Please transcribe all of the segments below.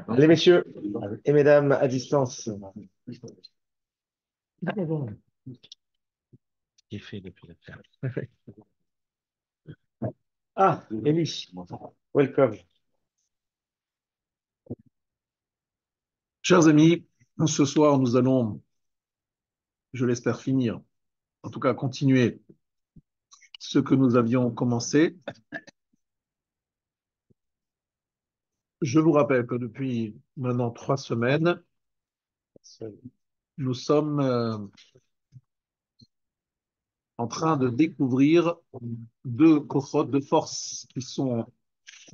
Les messieurs et mesdames à distance. J'ai fait depuis la ferme. Ah, Élie, welcome. Chers amis, ce soir, nous allons, je l'espère, finir, en tout cas continuer ce que nous avions commencé. Je vous rappelle que depuis maintenant 3 semaines, nous sommes en train de découvrir deux kochot, deux forces qui sont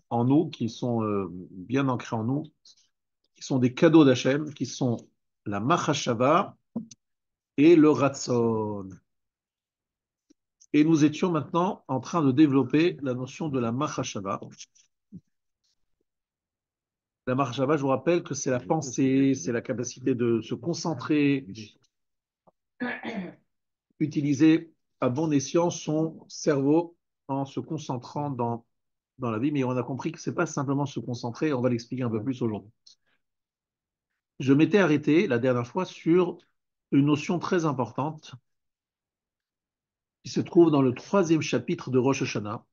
en nous, qui sont bien ancrées en nous, qui sont des cadeaux d'Hachem, qui sont la Machashava et le Ratzon. Et nous étions maintenant en train de développer la notion de la Machashava. La Mahashava, je vous rappelle que c'est la pensée, c'est la capacité de se concentrer, utiliser à bon escient son cerveau en se concentrant dans la vie. Mais on a compris que ce n'est pas simplement se concentrer, on va l'expliquer un peu plus aujourd'hui. Je m'étais arrêté la dernière fois sur une notion très importante qui se trouve dans le 3e chapitre de Rosh Hashanah.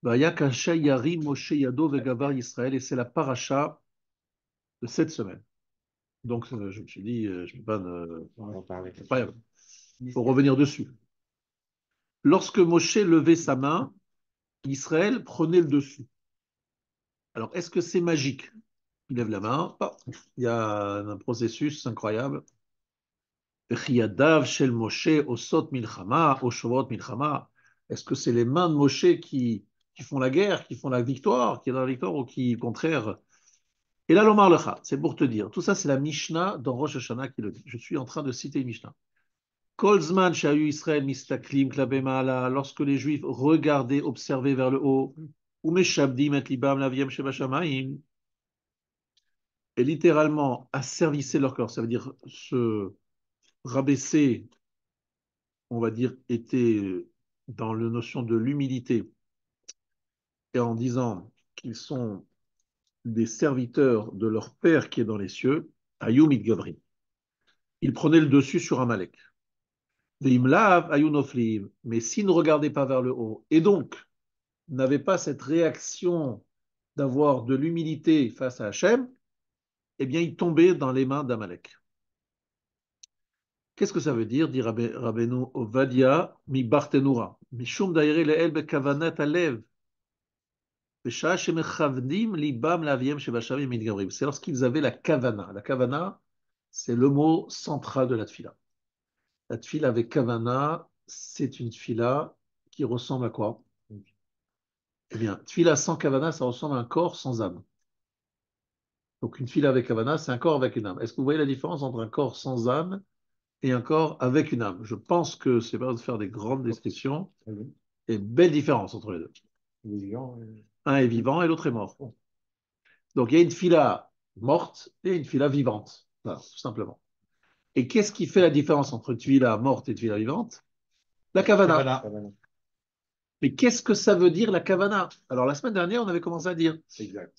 Vayakashayari Moshe Yado Vegavar Israël, et c'est la paracha de cette semaine. Donc, je me suis dit, je ne peux pas. Il faut revenir dessus. Lorsque Moshe levait sa main, Israël prenait le dessus. Alors, est-ce que c'est magique? Il lève la main, il y a un processus incroyable. Shel Moshe osot milchama, oshovot milchama. Est-ce que c'est les mains de Moshe qui font la guerre, qui font la victoire, qui est dans la victoire, ou qui, au contraire. Et là, l'Omar Lecha, c'est pour te dire. Tout ça, c'est la Mishnah dans Rosh Hashanah qui le dit. Je suis en train de citer une Mishnah. Kolzman shayu Israël mistaklim klabe ma'ala, lorsque les Juifs regardaient, observaient vers le haut, ou meshabdim et libam laviem shebashamayim, et littéralement asservissaient leur corps, ça veut dire se rabaisser, on va dire, était dans la notion de l'humilité, et en disant qu'ils sont des serviteurs de leur Père qui est dans les cieux, ayum itgavrim. Ils prenaient le dessus sur Amalek. Veimlav ayunoflim, mais s'ils ne regardaient pas vers le haut, et donc n'avait pas cette réaction d'avoir de l'humilité face à Hachem, eh bien, il tombait dans les mains d'Amalek. Qu'est-ce que ça veut dire, dit Rabbeinu Ovadia, mi bartenura, mishum daire leel bekavanat alev, c'est lorsqu'ils avaient la kavana. La kavana, c'est le mot central de la tfila. La tfila avec kavana, c'est une tfila qui ressemble à quoi? Eh bien, tfila sans kavana, ça ressemble à un corps sans âme. Donc une fila avec Havana, c'est un corps avec une âme. Est-ce que vous voyez la différence entre un corps sans âme et un corps avec une âme? Je pense que c'est pas de faire des grandes descriptions. Et belle différence entre les deux. Un est vivant et l'autre est mort. Donc il y a une fila morte et une fila vivante. Voilà, tout simplement. Et qu'est-ce qui fait la différence entre une fila morte et une fila vivante? La kavana. Mais qu'est-ce que ça veut dire la kavana? Alors la semaine dernière, on avait commencé à dire.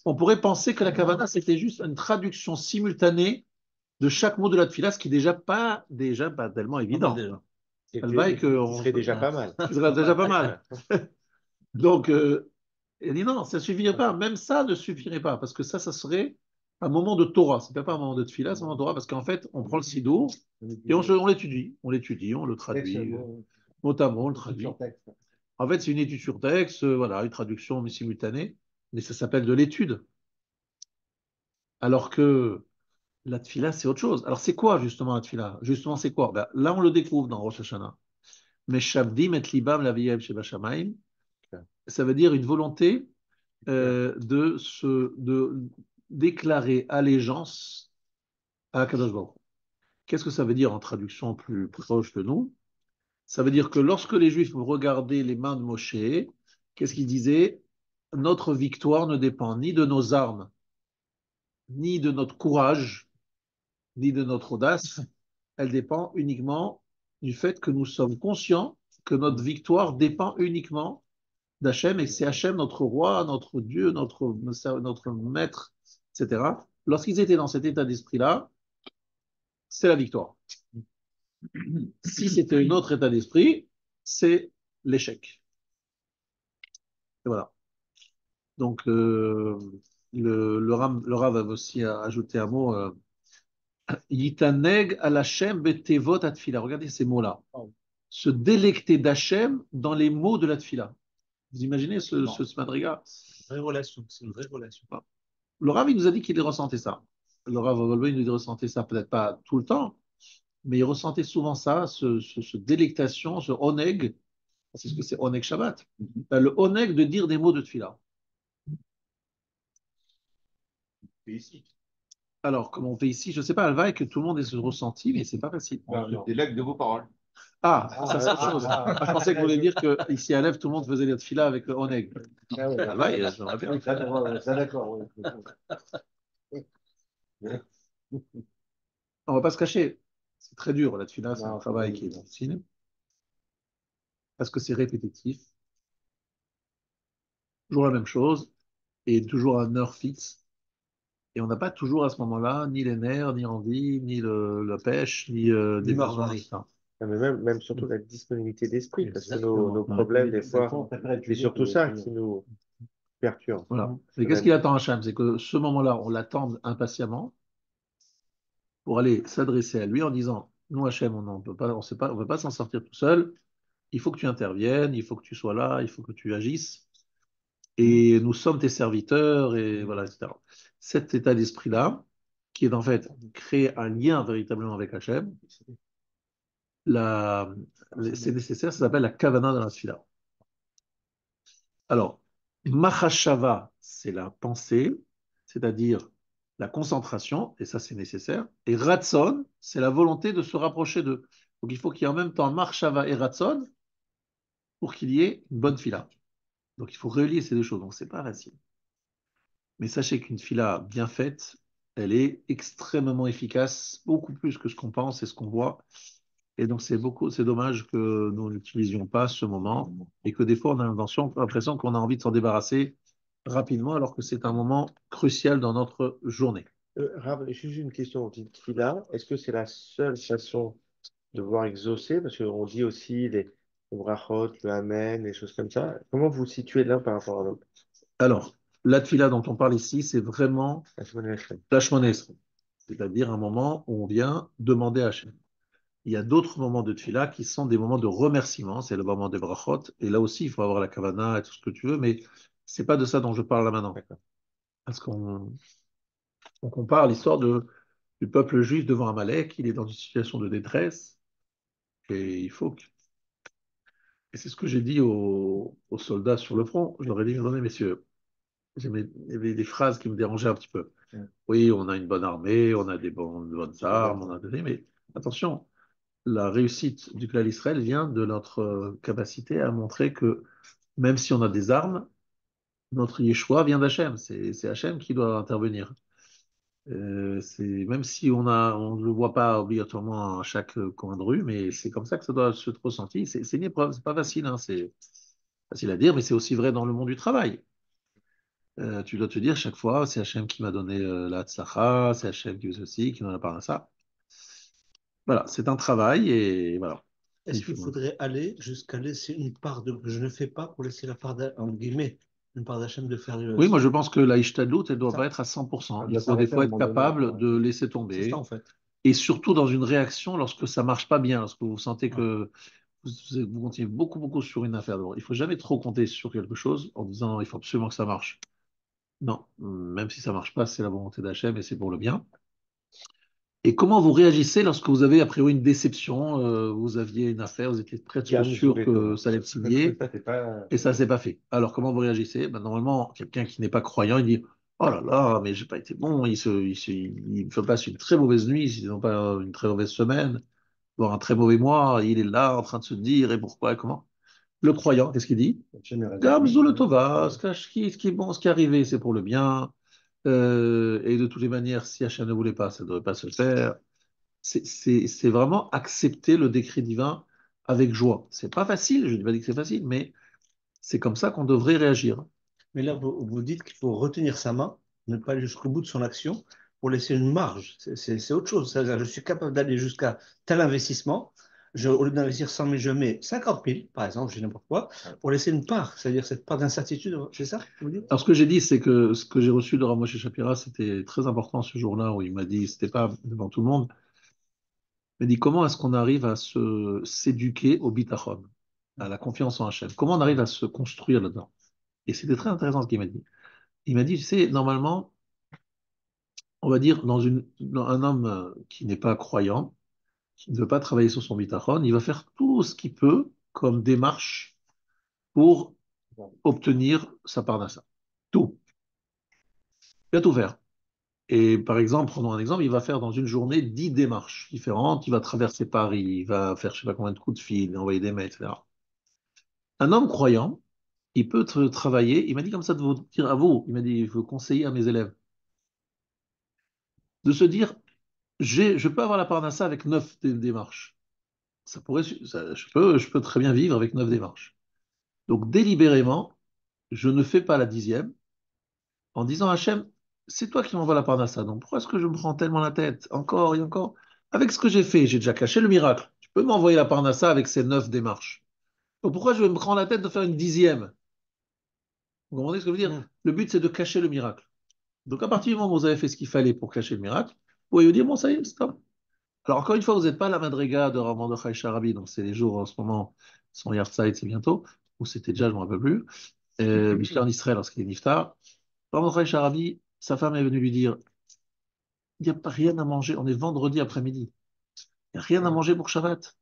On pourrait penser que la kavana, c'était juste une traduction simultanée de chaque mot de la tfila, ce qui n'est déjà pas tellement évident. Ce serait déjà pas mal. Ce serait déjà pas mal. Donc, il dit non, ça ne suffirait pas. Même ça ne suffirait pas, parce que ça serait un moment de Torah. Ce n'est pas un moment de tfila, c'est un moment de Torah, parce qu'en fait, on prend le sidour et on l'étudie. On l'étudie, on le traduit, mot à mot, on le traduit. En fait, c'est une étude sur texte, voilà, une traduction simultanée, mais ça s'appelle de l'étude. Alors que la tfila, c'est autre chose. Alors, c'est quoi justement la tfila? Justement, c'est quoi? Ben, là, on le découvre dans Rosh Hashanah. Meshavdim et libam laviyem shebashamayim. Ça veut dire une volonté de déclarer allégeance à Kadosh Baruch Hu. Qu'est-ce que ça veut dire en traduction plus proche de nous? Ça veut dire que lorsque les Juifs regardaient les mains de Moshe, qu'est-ce qu'ils disaient? Notre victoire ne dépend ni de nos armes, ni de notre courage, ni de notre audace, elle dépend uniquement du fait que nous sommes conscients que notre victoire dépend uniquement d'Hachem et que c'est Hachem notre roi, notre Dieu, notre maître, etc. Lorsqu'ils étaient dans cet état d'esprit-là, c'est la victoire. Si c'était un autre état d'esprit, c'est l'échec. Et voilà. Donc, le Rav avait aussi ajouté un mot, Yitaneg al Hashem betevot atfila. Regardez ces mots-là. Se délecter d'Hachem dans les mots de la tfila. Vous imaginez ce madriga? Vraie relation, c'est une vraie relation. Le Rav, il nous a dit qu'il ressentait ça. Le Rav Wolbe, il nous ressentait ça, peut-être pas tout le temps, mais il ressentait souvent ça, ce délectation, ce oneg. C'est ce que c'est oneg Shabbat. Le oneg de dire des mots de tfila. Et ici. Alors, comme on fait ici, je ne sais pas, Alva, que tout le monde ait ce ressenti, mais c'est pas facile. Des lacs de vos paroles. Ah, ça c'est autre chose. Je pensais que vous vouliez dire qu'ici à Lève, tout le monde faisait les tfila avec le oneg. Alva, j'aimerais bien. Ça, d'accord. On ne va pas se cacher. C'est très dur, la tfila, c'est un Non, travail qui est difficile, parce que c'est répétitif, toujours la même chose, et toujours à une heure fixe. Et on n'a pas toujours à ce moment-là ni les nerfs, ni l'envie, ni la pêche, ni des besoins externes. Non, mais même surtout la disponibilité d'esprit, parce que nos problèmes, des fois, c'est surtout ça qui nous perturbe. Voilà. Mais qu'est-ce qu'il attend Hachem? C'est que ce moment-là, on l'attende impatiemment pour aller s'adresser à lui en disant, nous Hachem, on ne peut pas, on sait pas, on peut pas s'en sortir tout seul. Il faut que tu interviennes, il faut que tu sois là, il faut que tu agisses. Et nous sommes tes serviteurs, et voilà, etc. Cet état d'esprit-là, qui est en fait créer un lien véritablement avec Hachem, la, c'est nécessaire, ça s'appelle la kavana dans la tfila. Alors, Mahashava, c'est la pensée, c'est-à-dire la concentration, et ça c'est nécessaire. Et Ratson, c'est la volonté de se rapprocher d'eux. Donc il faut qu'il y ait en même temps Mahashava et Ratson pour qu'il y ait une bonne fila. Donc il faut relier ces deux choses, donc c'est pas facile. Mais sachez qu'une fila bien faite, elle est extrêmement efficace, beaucoup plus que ce qu'on pense et ce qu'on voit. Et donc c'est dommage que nous n'utilisions pas ce moment et que des fois on a l'impression qu'on a envie de s'en débarrasser rapidement alors que c'est un moment crucial dans notre journée. Rav, juste une question. On dit Tfila, est-ce que c'est la seule façon de voir exaucer? Parce qu'on dit aussi les brachot, le amen, les choses comme ça. Comment vous situez l'un par rapport à l'autre? Alors, la tfila dont on parle ici, c'est vraiment La semaine Esrei. la Shemona Esrei, c'est-à-dire un moment où on vient demander à Hachem. Il y a d'autres moments de tfila qui sont des moments de remerciement, c'est le moment des brachot, et là aussi il faut avoir la kavana et tout ce que tu veux, mais c'est pas de ça dont je parle là maintenant. D'accord. Parce qu'on compare l'histoire du peuple juif devant Amalek, il est dans une situation de détresse, et il faut que... Et c'est ce que j'ai dit aux soldats sur le front. Je leur ai dit, attendez, messieurs, il y avait des phrases qui me dérangeaient un petit peu. Oui, on a une bonne armée, on a des bonnes armes, on a des... Mais attention, la réussite du clan Israël vient de notre capacité à montrer que même si on a des armes, notre Yeshua vient d'Hachem. C'est Hachem qui doit intervenir. Même si on ne le voit pas obligatoirement à chaque coin de rue, mais c'est comme ça que ça doit se ressentir. C'est une épreuve, c'est pas facile, hein, c'est facile à dire, mais c'est aussi vrai dans le monde du travail. Tu dois te dire chaque fois, c'est Hachem qui m'a donné la tzlacha, c'est Hachem qui veut ceci, qui m'en a parlé ça. Voilà, c'est un travail et voilà. Est-ce qu'il faudrait aller jusqu'à laisser une part de... Je ne fais pas pour laisser la part, en guillemets, une part d'Hachem de faire le... Oui, moi je pense que la ishtadlout, elle ne doit pas être à 100%. Il faut des fois être capable de laisser C'est tomber. ça, en fait. Et surtout dans une réaction lorsque ça marche pas bien, lorsque vous sentez que vous continuez beaucoup, beaucoup sur une affaire. Il ne faut jamais trop compter sur quelque chose en disant il faut absolument que ça marche. Non, même si ça marche pas, c'est la volonté d'Hachem et c'est pour le bien. Et comment vous réagissez lorsque vous avez a priori une déception, vous aviez une affaire, vous étiez presque sûr que ça allait signer et ça ne s'est pas fait. Alors comment vous réagissez? Ben, normalement, quelqu'un qui n'est pas croyant, il dit oh là là, mais j'ai pas été bon, il se passe une très mauvaise nuit, sinon pas une très mauvaise semaine, voire un très mauvais mois, il est là en train de se dire et pourquoi et comment. Le croyant, qu'est-ce qu'il dit? Gamzou le Tova, ce qui est bon, ce qui est arrivé, c'est pour le bien. Et de toutes les manières, si Hachem ne voulait pas, ça ne devrait pas se faire. C'est vraiment accepter le décret divin avec joie. C'est pas facile, je ne dis pas que c'est facile, mais C'est comme ça qu'on devrait réagir. Mais là, vous dites qu'il faut retenir sa main, ne pas aller jusqu'au bout de son action pour laisser une marge. C'est autre chose. C'est-à-dire, je suis capable d'aller jusqu'à tel investissement. Au lieu d'investir 100 000, je mets 50 000, par exemple, je dis n'importe quoi, pour laisser une part, c'est-à-dire cette part d'incertitude. C'est ça que vous dites? Alors, ce que j'ai dit, c'est que ce que j'ai reçu de Rav Moshe Shapira, c'était très important ce jour-là où il m'a dit, c'était pas devant tout le monde, il m'a dit comment est-ce qu'on arrive à s'éduquer au bitachon, à la confiance en Hachem? Comment on arrive à se construire là-dedans? Et c'était très intéressant ce qu'il m'a dit. Il m'a dit, tu sais, normalement, on va dire, dans un homme qui n'est pas croyant, qui ne veut pas travailler sur son bitachon, il va faire tout ce qu'il peut comme démarche pour obtenir sa parnassa. Tout. Il va tout faire. Et par exemple, prenons un exemple, il va faire dans une journée 10 démarches différentes. Il va traverser Paris, il va faire je ne sais pas combien de coups de fil, envoyer des mails, etc. Un homme croyant, il peut travailler. Il m'a dit comme ça de vous dire à vous, il m'a dit, je veux conseiller à mes élèves de se dire, je peux avoir la parnassa avec 9 démarches. Je peux très bien vivre avec 9 démarches. Donc délibérément, je ne fais pas la 10e en disant à Hachem, c'est toi qui m'envoies la parnassa. Donc pourquoi est-ce que je me prends tellement la tête encore et encore? Avec ce que j'ai fait, j'ai déjà caché le miracle. Tu peux m'envoyer la parnassa avec ces 9 démarches. Donc pourquoi je vais me prendre la tête de faire une 10e? Vous comprenez ce que je veux dire? Le but, c'est de cacher le miracle. Donc à partir du moment où vous avez fait ce qu'il fallait pour cacher le miracle, vous pouvez vous dire, bon, ça y est, stop. Alors encore une fois, vous n'êtes pas à la madriga de Rav Mordechai Sharabi, donc c'est les jours en ce moment, son Yahrzeit, c'est bientôt, ou c'était déjà, je ne me rappelle plus. J'étais en Israël lorsqu'il est niftar. Rav Mordechai Sharabi, sa femme est venue lui dire, il n'y a pas rien à manger, on est vendredi après-midi, il n'y a rien à manger pour Shabbat.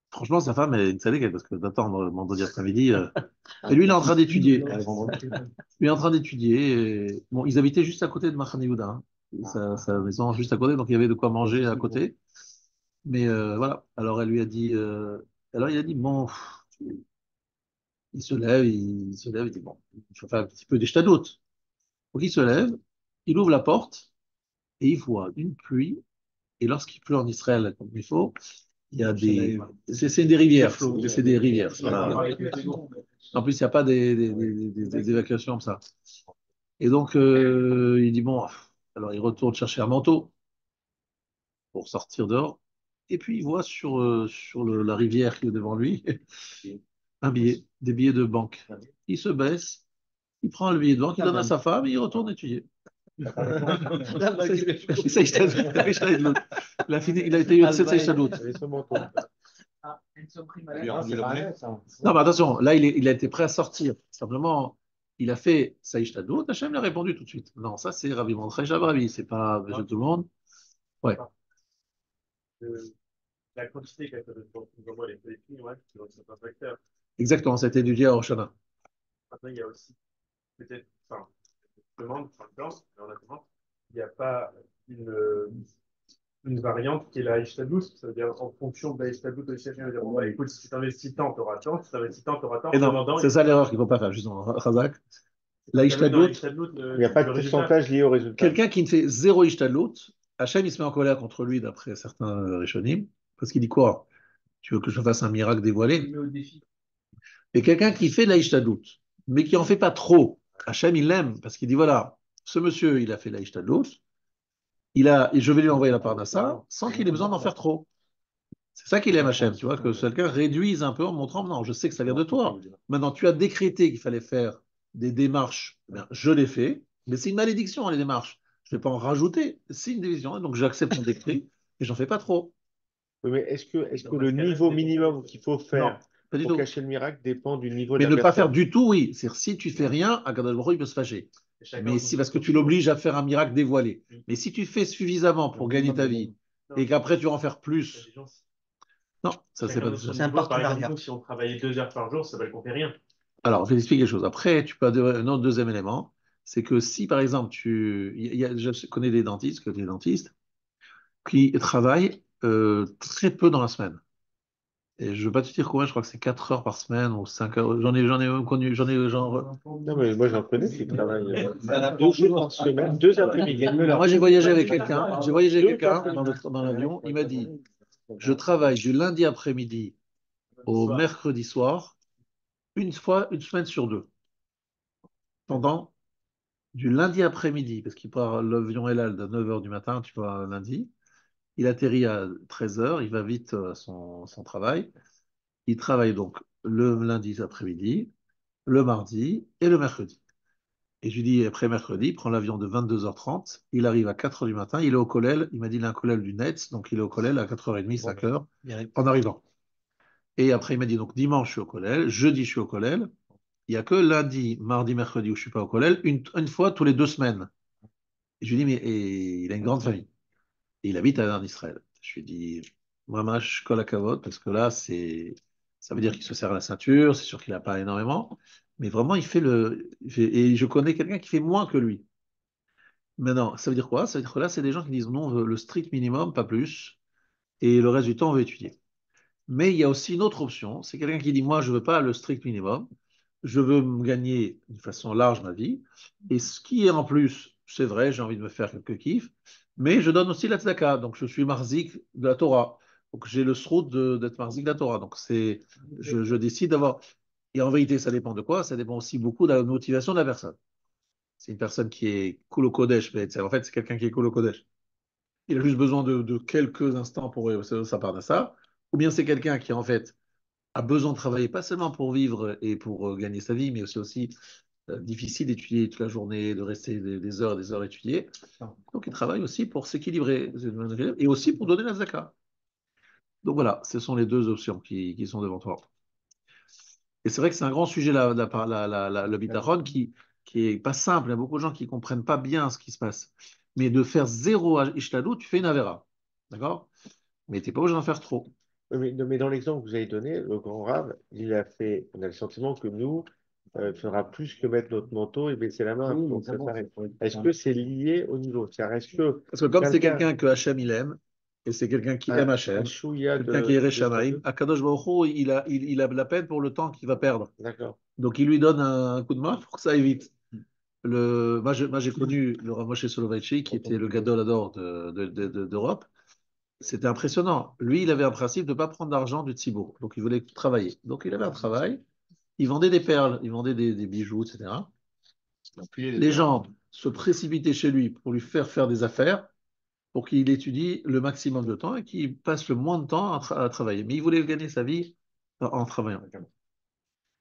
Franchement, sa femme, elle savait qu'elle, parce que d'attendre vendredi après-midi. Et lui, il est en train d'étudier. Lui, il est en train d'étudier. Bon, ils habitaient juste à côté de Machane Yehuda, hein. Sa maison juste à côté, donc il y avait de quoi manger à côté. Mais voilà. Alors elle lui a dit. Alors il a dit bon, il dit bon, il faut faire un petit peu des doute. Donc il se lève, il ouvre la porte et il voit une pluie. Et lorsqu'il pleut en Israël comme il faut, il y a des. C'est des rivières. C'est des rivières. Voilà. En plus, il n'y a pas des évacuations comme ça. Et donc, il dit bon, alors il retourne chercher un manteau pour sortir dehors. Et puis, il voit sur la rivière qui est devant lui un billet, des billets de banque. Il se baisse, il prend le billet de banque, il donne à sa femme et il retourne étudier. Il a fini, il a été eu cette Saïchadout. Non, mais attention, là, il a été prêt à sortir. Simplement, il a fait Saïchadout, Hachem lui a répondu tout de suite. Non, ça, c'est Rabbi Montrey Jabravi, c'est pas Monsieur tout le monde. Ouais. La quantité qu'elle peut donner les collectifs, ouais, c'est un facteur. Exactement, ça a été étudié à Roshana. Maintenant, il y a aussi, peut-être, enfin, je demande, par exemple, il n'y a pas une variante qui est la Ishtadlout, ça veut dire en fonction de la Ishtadlout, le chef vient dire, bon, bah, écoute, si tu t'investis tant, tu auras tant, si tu t'investis tant, tu auras tant. Et non, c'est ça l'erreur qu'il ne faut pas faire, justement, Razak. La Ishtadlout, il n'y a pas de pourcentage lié au résultat. Quelqu'un qui ne fait zéro Ishtadlout, Hachem, il se met en colère contre lui, d'après certains Rishonim, parce qu'il dit quoi? Tu veux que je fasse un miracle dévoilé? Et quelqu'un qui fait de la Ishtadlout, mais qui n'en fait pas trop, Hachem, il l'aime, parce qu'il dit voilà, ce monsieur, il a fait la Ishtadlout, je vais lui envoyer la parnassa sans qu'il ait besoin d'en faire trop. C'est ça qu'il aime, Hachem, tu vois, que quelqu'un réduise un peu en montrant, non, je sais que ça vient de toi. Maintenant, tu as décrété qu'il fallait faire des démarches, bien, je l'ai fait, mais c'est une malédiction, les démarches. Je ne vais pas en rajouter, c'est une décision, donc j'accepte ton décret, et j'en fais pas trop. Oui, mais est-ce que le niveau minimum qu'il faut faire pour cacher le miracle dépend du niveau de Mais la ne pas faire personne? du tout, oui. C'est-à-dire, si tu fais rien, Akadosh Baruch Hu, il peut se fâcher. Mais si, parce que tu l'obliges à faire un miracle dévoilé. Mais si tu fais suffisamment pour gagner ta vie, et qu'après tu vas en faire plus, non, ça c'est pas. C'est un partenariat. Si on travaillait 2 heures par jour, ça ne compter rien. Alors, je vais expliquer quelque chose. Après, tu peux avoir un autre deuxième élément, c'est que si par exemple je connais des dentistes qui travaillent très peu dans la semaine. Et je ne veux pas te dire combien, je crois que c'est 4 heures par semaine ou 5 heures. J'en ai connu, genre. Non, mais moi j'en connais qui travaillent 2 jours par semaine, 2 après-midi. Moi, j'ai voyagé avec quelqu'un, dans l'avion, il m'a dit, je travaille du lundi après-midi au mercredi soir, une fois, une semaine sur deux, pendant du lundi après-midi, parce qu'il part l'avion El Al à 9 heures du matin, tu vois, lundi. Il atterrit à 13 heures, il va vite à son travail. Il travaille donc le lundi après-midi, le mardi et le mercredi. Et je lui dis, après mercredi, il prend l'avion de 22h30, il arrive à 4 heures du matin, il est au collège, il m'a dit il a un collège du Nets, donc il est au collège à 4h30, Bon, 5 heures, il arrive. en arrivant. Et après, il m'a dit, donc dimanche, je suis au collège, jeudi, je suis au collège, il n'y a que lundi, mardi, mercredi où je ne suis pas au collège, une fois tous les 2 semaines. Et je lui dis, mais et il a une grande famille. Et il habite en Israël. Je lui dis, moi, je colle à cavote, parce que là, ça veut dire qu'il se serre la ceinture, c'est sûr qu'il n'a pas énormément, mais vraiment, et je connais quelqu'un qui fait moins que lui. Maintenant, ça veut dire quoi? Ça veut dire que là, c'est des gens qui disent, non, on veut le strict minimum, pas plus, et le reste du temps, on veut étudier. Mais il y a aussi une autre option, c'est quelqu'un qui dit, moi, je ne veux pas le strict minimum, je veux me gagner d'une façon large ma vie, et ce qui est en plus, c'est vrai, j'ai envie de me faire quelques kiffs, mais je donne aussi la tzedaka, donc je suis marzik de la Torah, donc j'ai le srout d'être marzik de la Torah, donc je décide d'avoir, et en vérité, ça dépend de quoi? Ça dépend aussi beaucoup de la motivation de la personne. C'est une personne qui est cool au Kodesh, mais en fait, c'est quelqu'un qui est cool au Kodesh. Il a juste besoin de quelques instants pour sa part de ça, ou bien c'est quelqu'un qui, en fait, a besoin de travailler, pas seulement pour vivre et pour gagner sa vie, mais aussi difficile d'étudier toute la journée, de rester des heures et des heures à étudier. Donc, il travaille aussi pour s'équilibrer et aussi pour donner la zaka. Donc voilà, ce sont les deux options qui sont devant toi. Et c'est vrai que c'est un grand sujet, le bitachon, qui est pas simple. Il y a beaucoup de gens qui comprennent pas bien ce qui se passe. Mais de faire zéro à Ishtadou, tu fais une avéra. D'accord? Mais tu n'es pas obligé d'en faire trop. Oui, mais, non, mais dans l'exemple que vous avez donné, le grand rave, il a fait, on a le sentiment que nous, il fera plus que mettre notre manteau et baisser la main. Oui, Donc ça évidemment. s'arrête. Est-ce que c'est lié au niveau? C'est-à-dire, est-ce que Parce que comme c'est quelqu'un quelqu'un que Hachem il aime, et c'est quelqu'un qui a aime un Hachem, chouïa quelqu'un qui est de Reshamaim, statut? Akadosh Baruch Hu, il a la peine pour le temps qu'il va perdre. D'accord. Donc il lui donne un coup de main pour que ça évite. Moi, j'ai connu le Rav Moshe Soloveitchik, qui était le Gadol Hador d'Europe. C'était impressionnant. Lui, il avait un principe de ne pas prendre d'argent du tzibour. Donc il voulait travailler. Donc il avait un travail. Il vendait des perles, il vendait des bijoux, etc. Les gens se précipitaient chez lui pour lui faire des affaires, pour qu'il étudie le maximum de temps et qu'il passe le moins de temps à travailler. Mais il voulait gagner sa vie en travaillant.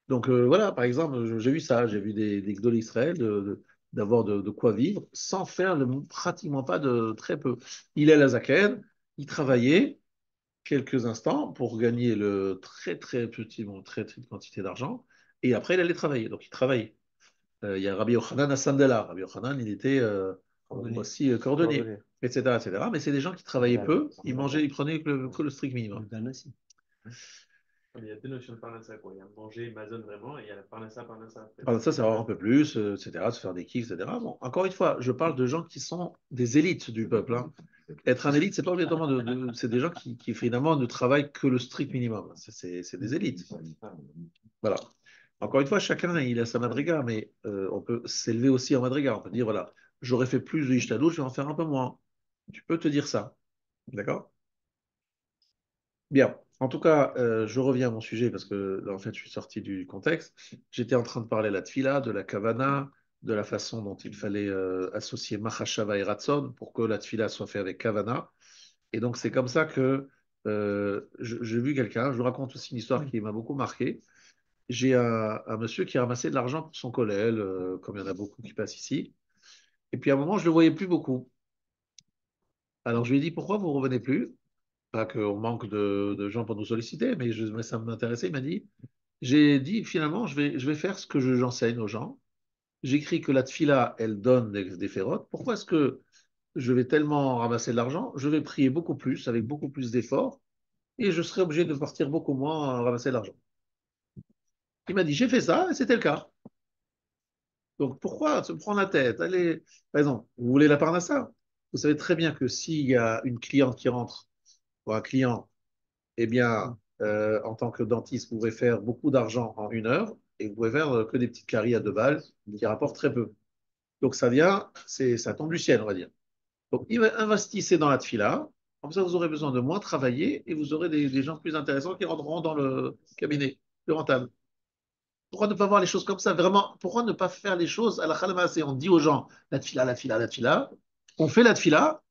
Donc voilà, par exemple, j'ai vu ça, j'ai vu des Gdol Israël d'avoir de quoi vivre sans faire pratiquement pas de très peu. Il est à la Zaken, il travaillait quelques instants pour gagner le très très petit, bon, très petite quantité d'argent et après il allait travailler. Donc il travaillait. Il y a Rabbi Yochanan à Sandela. Rabbi Yochanan, il était Coordonné. aussi cordonnier, Coordonnées. etc., etc. Mais c'est des gens qui travaillaient peu, ils mangeaient, ils prenaient que le strict minimum. Le Dan aussi. Il y a deux notions de parnassa, quoi. Il y a manger, Amazon vraiment, et il y a la parnassa. Alors ça, c'est avoir un peu plus, etc., se faire des kicks, etc. Bon, encore une fois, je parle de gens qui sont des élites du peuple, hein. Être un élite, c'est pas obligatoirement c'est des gens qui finalement ne travaillent que le strict minimum. C'est des élites. Voilà. Encore une fois, chacun il a sa madriga, mais on peut s'élever aussi en madriga. On peut dire voilà, j'aurais fait plus de ishtadou, je vais en faire un peu moins. Tu peux te dire ça, d'accord? Bien. En tout cas, je reviens à mon sujet parce que là, en fait, je suis sorti du contexte. J'étais en train de parler de la tfila, de la kavana, de la façon dont il fallait associer machashava et ratson pour que la tfila soit faite avec kavana. Et donc, c'est comme ça que j'ai vu quelqu'un. Je vous raconte aussi une histoire qui m'a beaucoup marqué. J'ai un monsieur qui a ramassé de l'argent pour son collègue, comme il y en a beaucoup qui passent ici. Et puis à un moment, je ne le voyais plus beaucoup. Alors je lui ai dit, pourquoi vous ne revenez plus? Pas qu'on manque de gens pour nous solliciter, mais ça m'intéressait. Il m'a dit, j'ai dit finalement, je vais faire ce que j'enseigne aux gens. J'écris que la tfila, elle donne des férotes. Pourquoi est-ce que je vais tellement ramasser de l'argent? Je vais prier beaucoup plus, avec beaucoup plus d'efforts, et je serai obligé de partir beaucoup moins à ramasser de l'argent. Il m'a dit, j'ai fait ça, et c'était le cas. Donc pourquoi se prendre la tête? Allez, par exemple, vous voulez la parnassa? Vous savez très bien que s'il y a une cliente qui rentre, ou un client, eh bien, en tant que dentiste, vous pouvez faire beaucoup d'argent en 1 heure et vous pouvez faire que des petites caries à 2 balles qui rapportent très peu. Donc ça vient, ça tombe du ciel, on va dire. Donc investissez dans la tfila, comme ça vous aurez besoin de moins travailler et vous aurez des gens plus intéressants qui rentreront dans le cabinet, plus rentable. Pourquoi ne pas voir les choses comme ça? Vraiment, pourquoi ne pas faire les choses à la khalamassé? On dit aux gens, la tfila, la tfila, la tfila. On fait la tfila,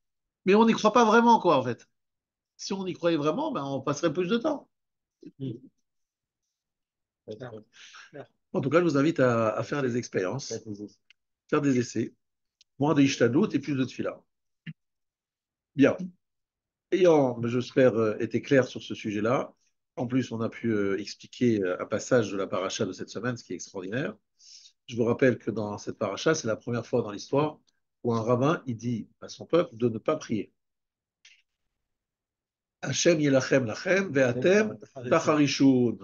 mais on n'y croit pas vraiment, quoi, en fait. Si on y croyait vraiment, ben, on passerait plus de temps. En tout cas, je vous invite à faire des expériences, faire des essais, moins de ishtadlout et plus de tfila. Bien. Ayant, j'espère, été clair sur ce sujet-là, en plus, on a pu expliquer un passage de la paracha de cette semaine, ce qui est extraordinaire. Je vous rappelle que dans cette paracha, c'est la première fois dans l'histoire où un rabbin il dit à son peuple de ne pas prier. Hachem yelachem lachem ve'atem tacharishun.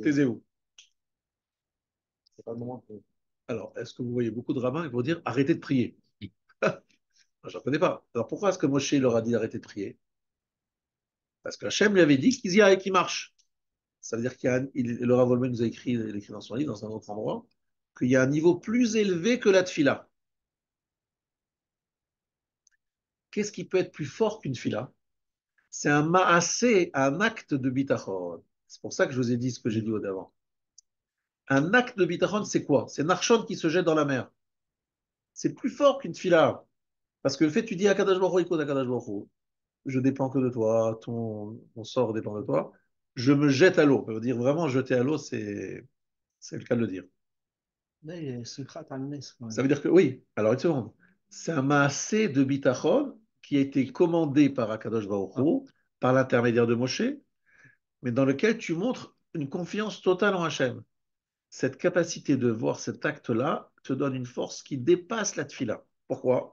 Taisez-vous. Alors, est-ce que vous voyez beaucoup de rabbins qui vont dire arrêtez de prier? Je n'en connais pas. Alors pourquoi est-ce que Moshe leur a dit d'arrêter de prier? Parce que Hachem lui avait dit qu'ils y aillent, qu'ils marchent. Ça veut dire le Rav Wolbe nous a écrit, il écrit dans son livre, dans un autre endroit, qu'il y a un niveau plus élevé que la tfila. Qu'est-ce qui peut être plus fort qu'une tfila? C'est un ma'asé, un acte de bitachon. C'est pour ça que je vous ai dit ce que j'ai dit au-devant. Un acte de bitachon, c'est quoi? C'est Narshon qui se jette dans la mer. C'est plus fort qu'une tfila. Parce que le fait, tu dis à Kadosh Baruch Hu, écoute, Akadosh Baruch Hu, je dépends que de toi, ton sort dépend de toi, je me jette à l'eau. Ça veut dire vraiment jeter à l'eau, c'est le cas de le dire. Là, il y a Simchat al-Nes, quand Ça même. veut dire que oui, alors une seconde, c'est un maasé de bitachon qui a été commandé par Akadosh Baruch Hu, par l'intermédiaire de Moshe, mais dans lequel tu montres une confiance totale en Hachem. Cette capacité de voir cet acte-là te donne une force qui dépasse la tfila. Pourquoi?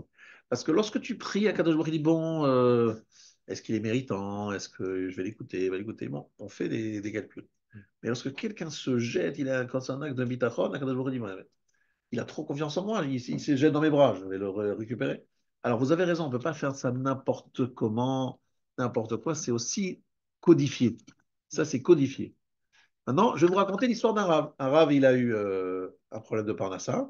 Parce que lorsque tu pries, Akadosh Baruch Hu dit, bon, est-ce qu'il est méritant? Est-ce que je vais l'écouter? Va l'écouter. Bon, on fait des calculs. Mais lorsque quelqu'un se jette, quand c'est un acte de bitachon, Akadosh Baruch Hu dit, il a trop confiance en moi, il se jette dans mes bras, je vais le récupérer. Alors vous avez raison, on ne peut pas faire ça n'importe comment, n'importe quoi, c'est aussi codifié. Ça, c'est codifié. Maintenant, je vais vous raconter l'histoire d'un rave. Un rave, il a eu un problème de Parnassa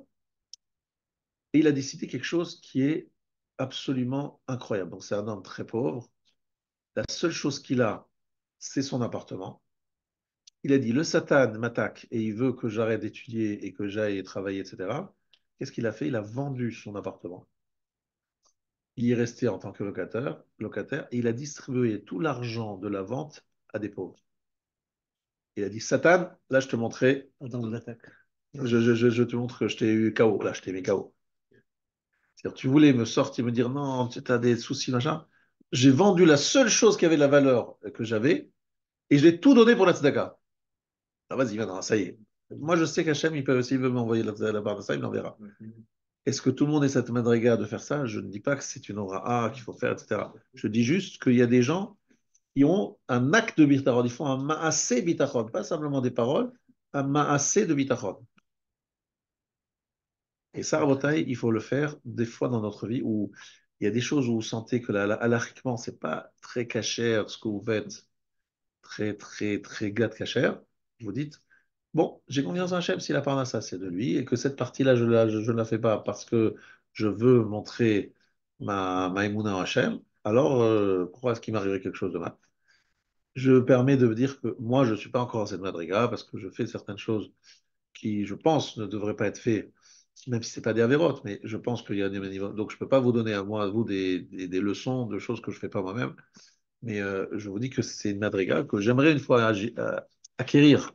et il a décidé quelque chose qui est absolument incroyable. Donc, c'est un homme très pauvre. La seule chose qu'il a, c'est son appartement. Il a dit, le Satan m'attaque et il veut que j'arrête d'étudier et que j'aille travailler, etc. Qu'est-ce qu'il a fait? Il a vendu son appartement. Il y est resté en tant que locataire et il a distribué tout l'argent de la vente à des pauvres. Il a dit, Satan, là, je te montrais, Dans l'attaque. je te montre que je t'ai eu KO. Là, je t'ai mis KO. C'est-à-dire, tu voulais me sortir, me dire, non, tu as des soucis, machin. J'ai vendu la seule chose qui avait de la valeur que j'avais et je l'ai tout donné pour la tzedaka. Ah, vas-y, maintenant, ça y est. Moi, je sais qu'Hachem, s'il veut m'envoyer la barre de ça, il m'enverra. Est-ce que tout le monde ait cette madriga de faire ça? Je ne dis pas que c'est une aura qu'il faut faire, etc. Je dis juste qu'il y a des gens qui ont un acte de bitachon. Ils font un maasé bitachon, pas simplement des paroles, un maasé de bitachon. Et ça, Rabotai, il faut le faire des fois dans notre vie où il y a des choses où vous sentez que halakhiquement, c'est pas très cachère ce que vous faites, très, très, très gâte cachère. Vous dites, bon, j'ai confiance en Hachem, s'il a parlé à ça, c'est de lui, et que cette partie-là, je ne la fais pas parce que je veux montrer ma émouna en Hachem, alors pourquoi est-ce qu'il m'arriverait quelque chose de mal? Je permets de me dire que moi, je ne suis pas encore à cette madriga parce que je fais certaines choses qui, je pense, ne devraient pas être faites, même si ce n'est pas des avérotes, mais je pense qu'il y a des niveaux. Donc, je ne peux pas vous donner à moi, à vous, des leçons de choses que je ne fais pas moi-même, mais je vous dis que c'est une madriga que j'aimerais une fois acquérir.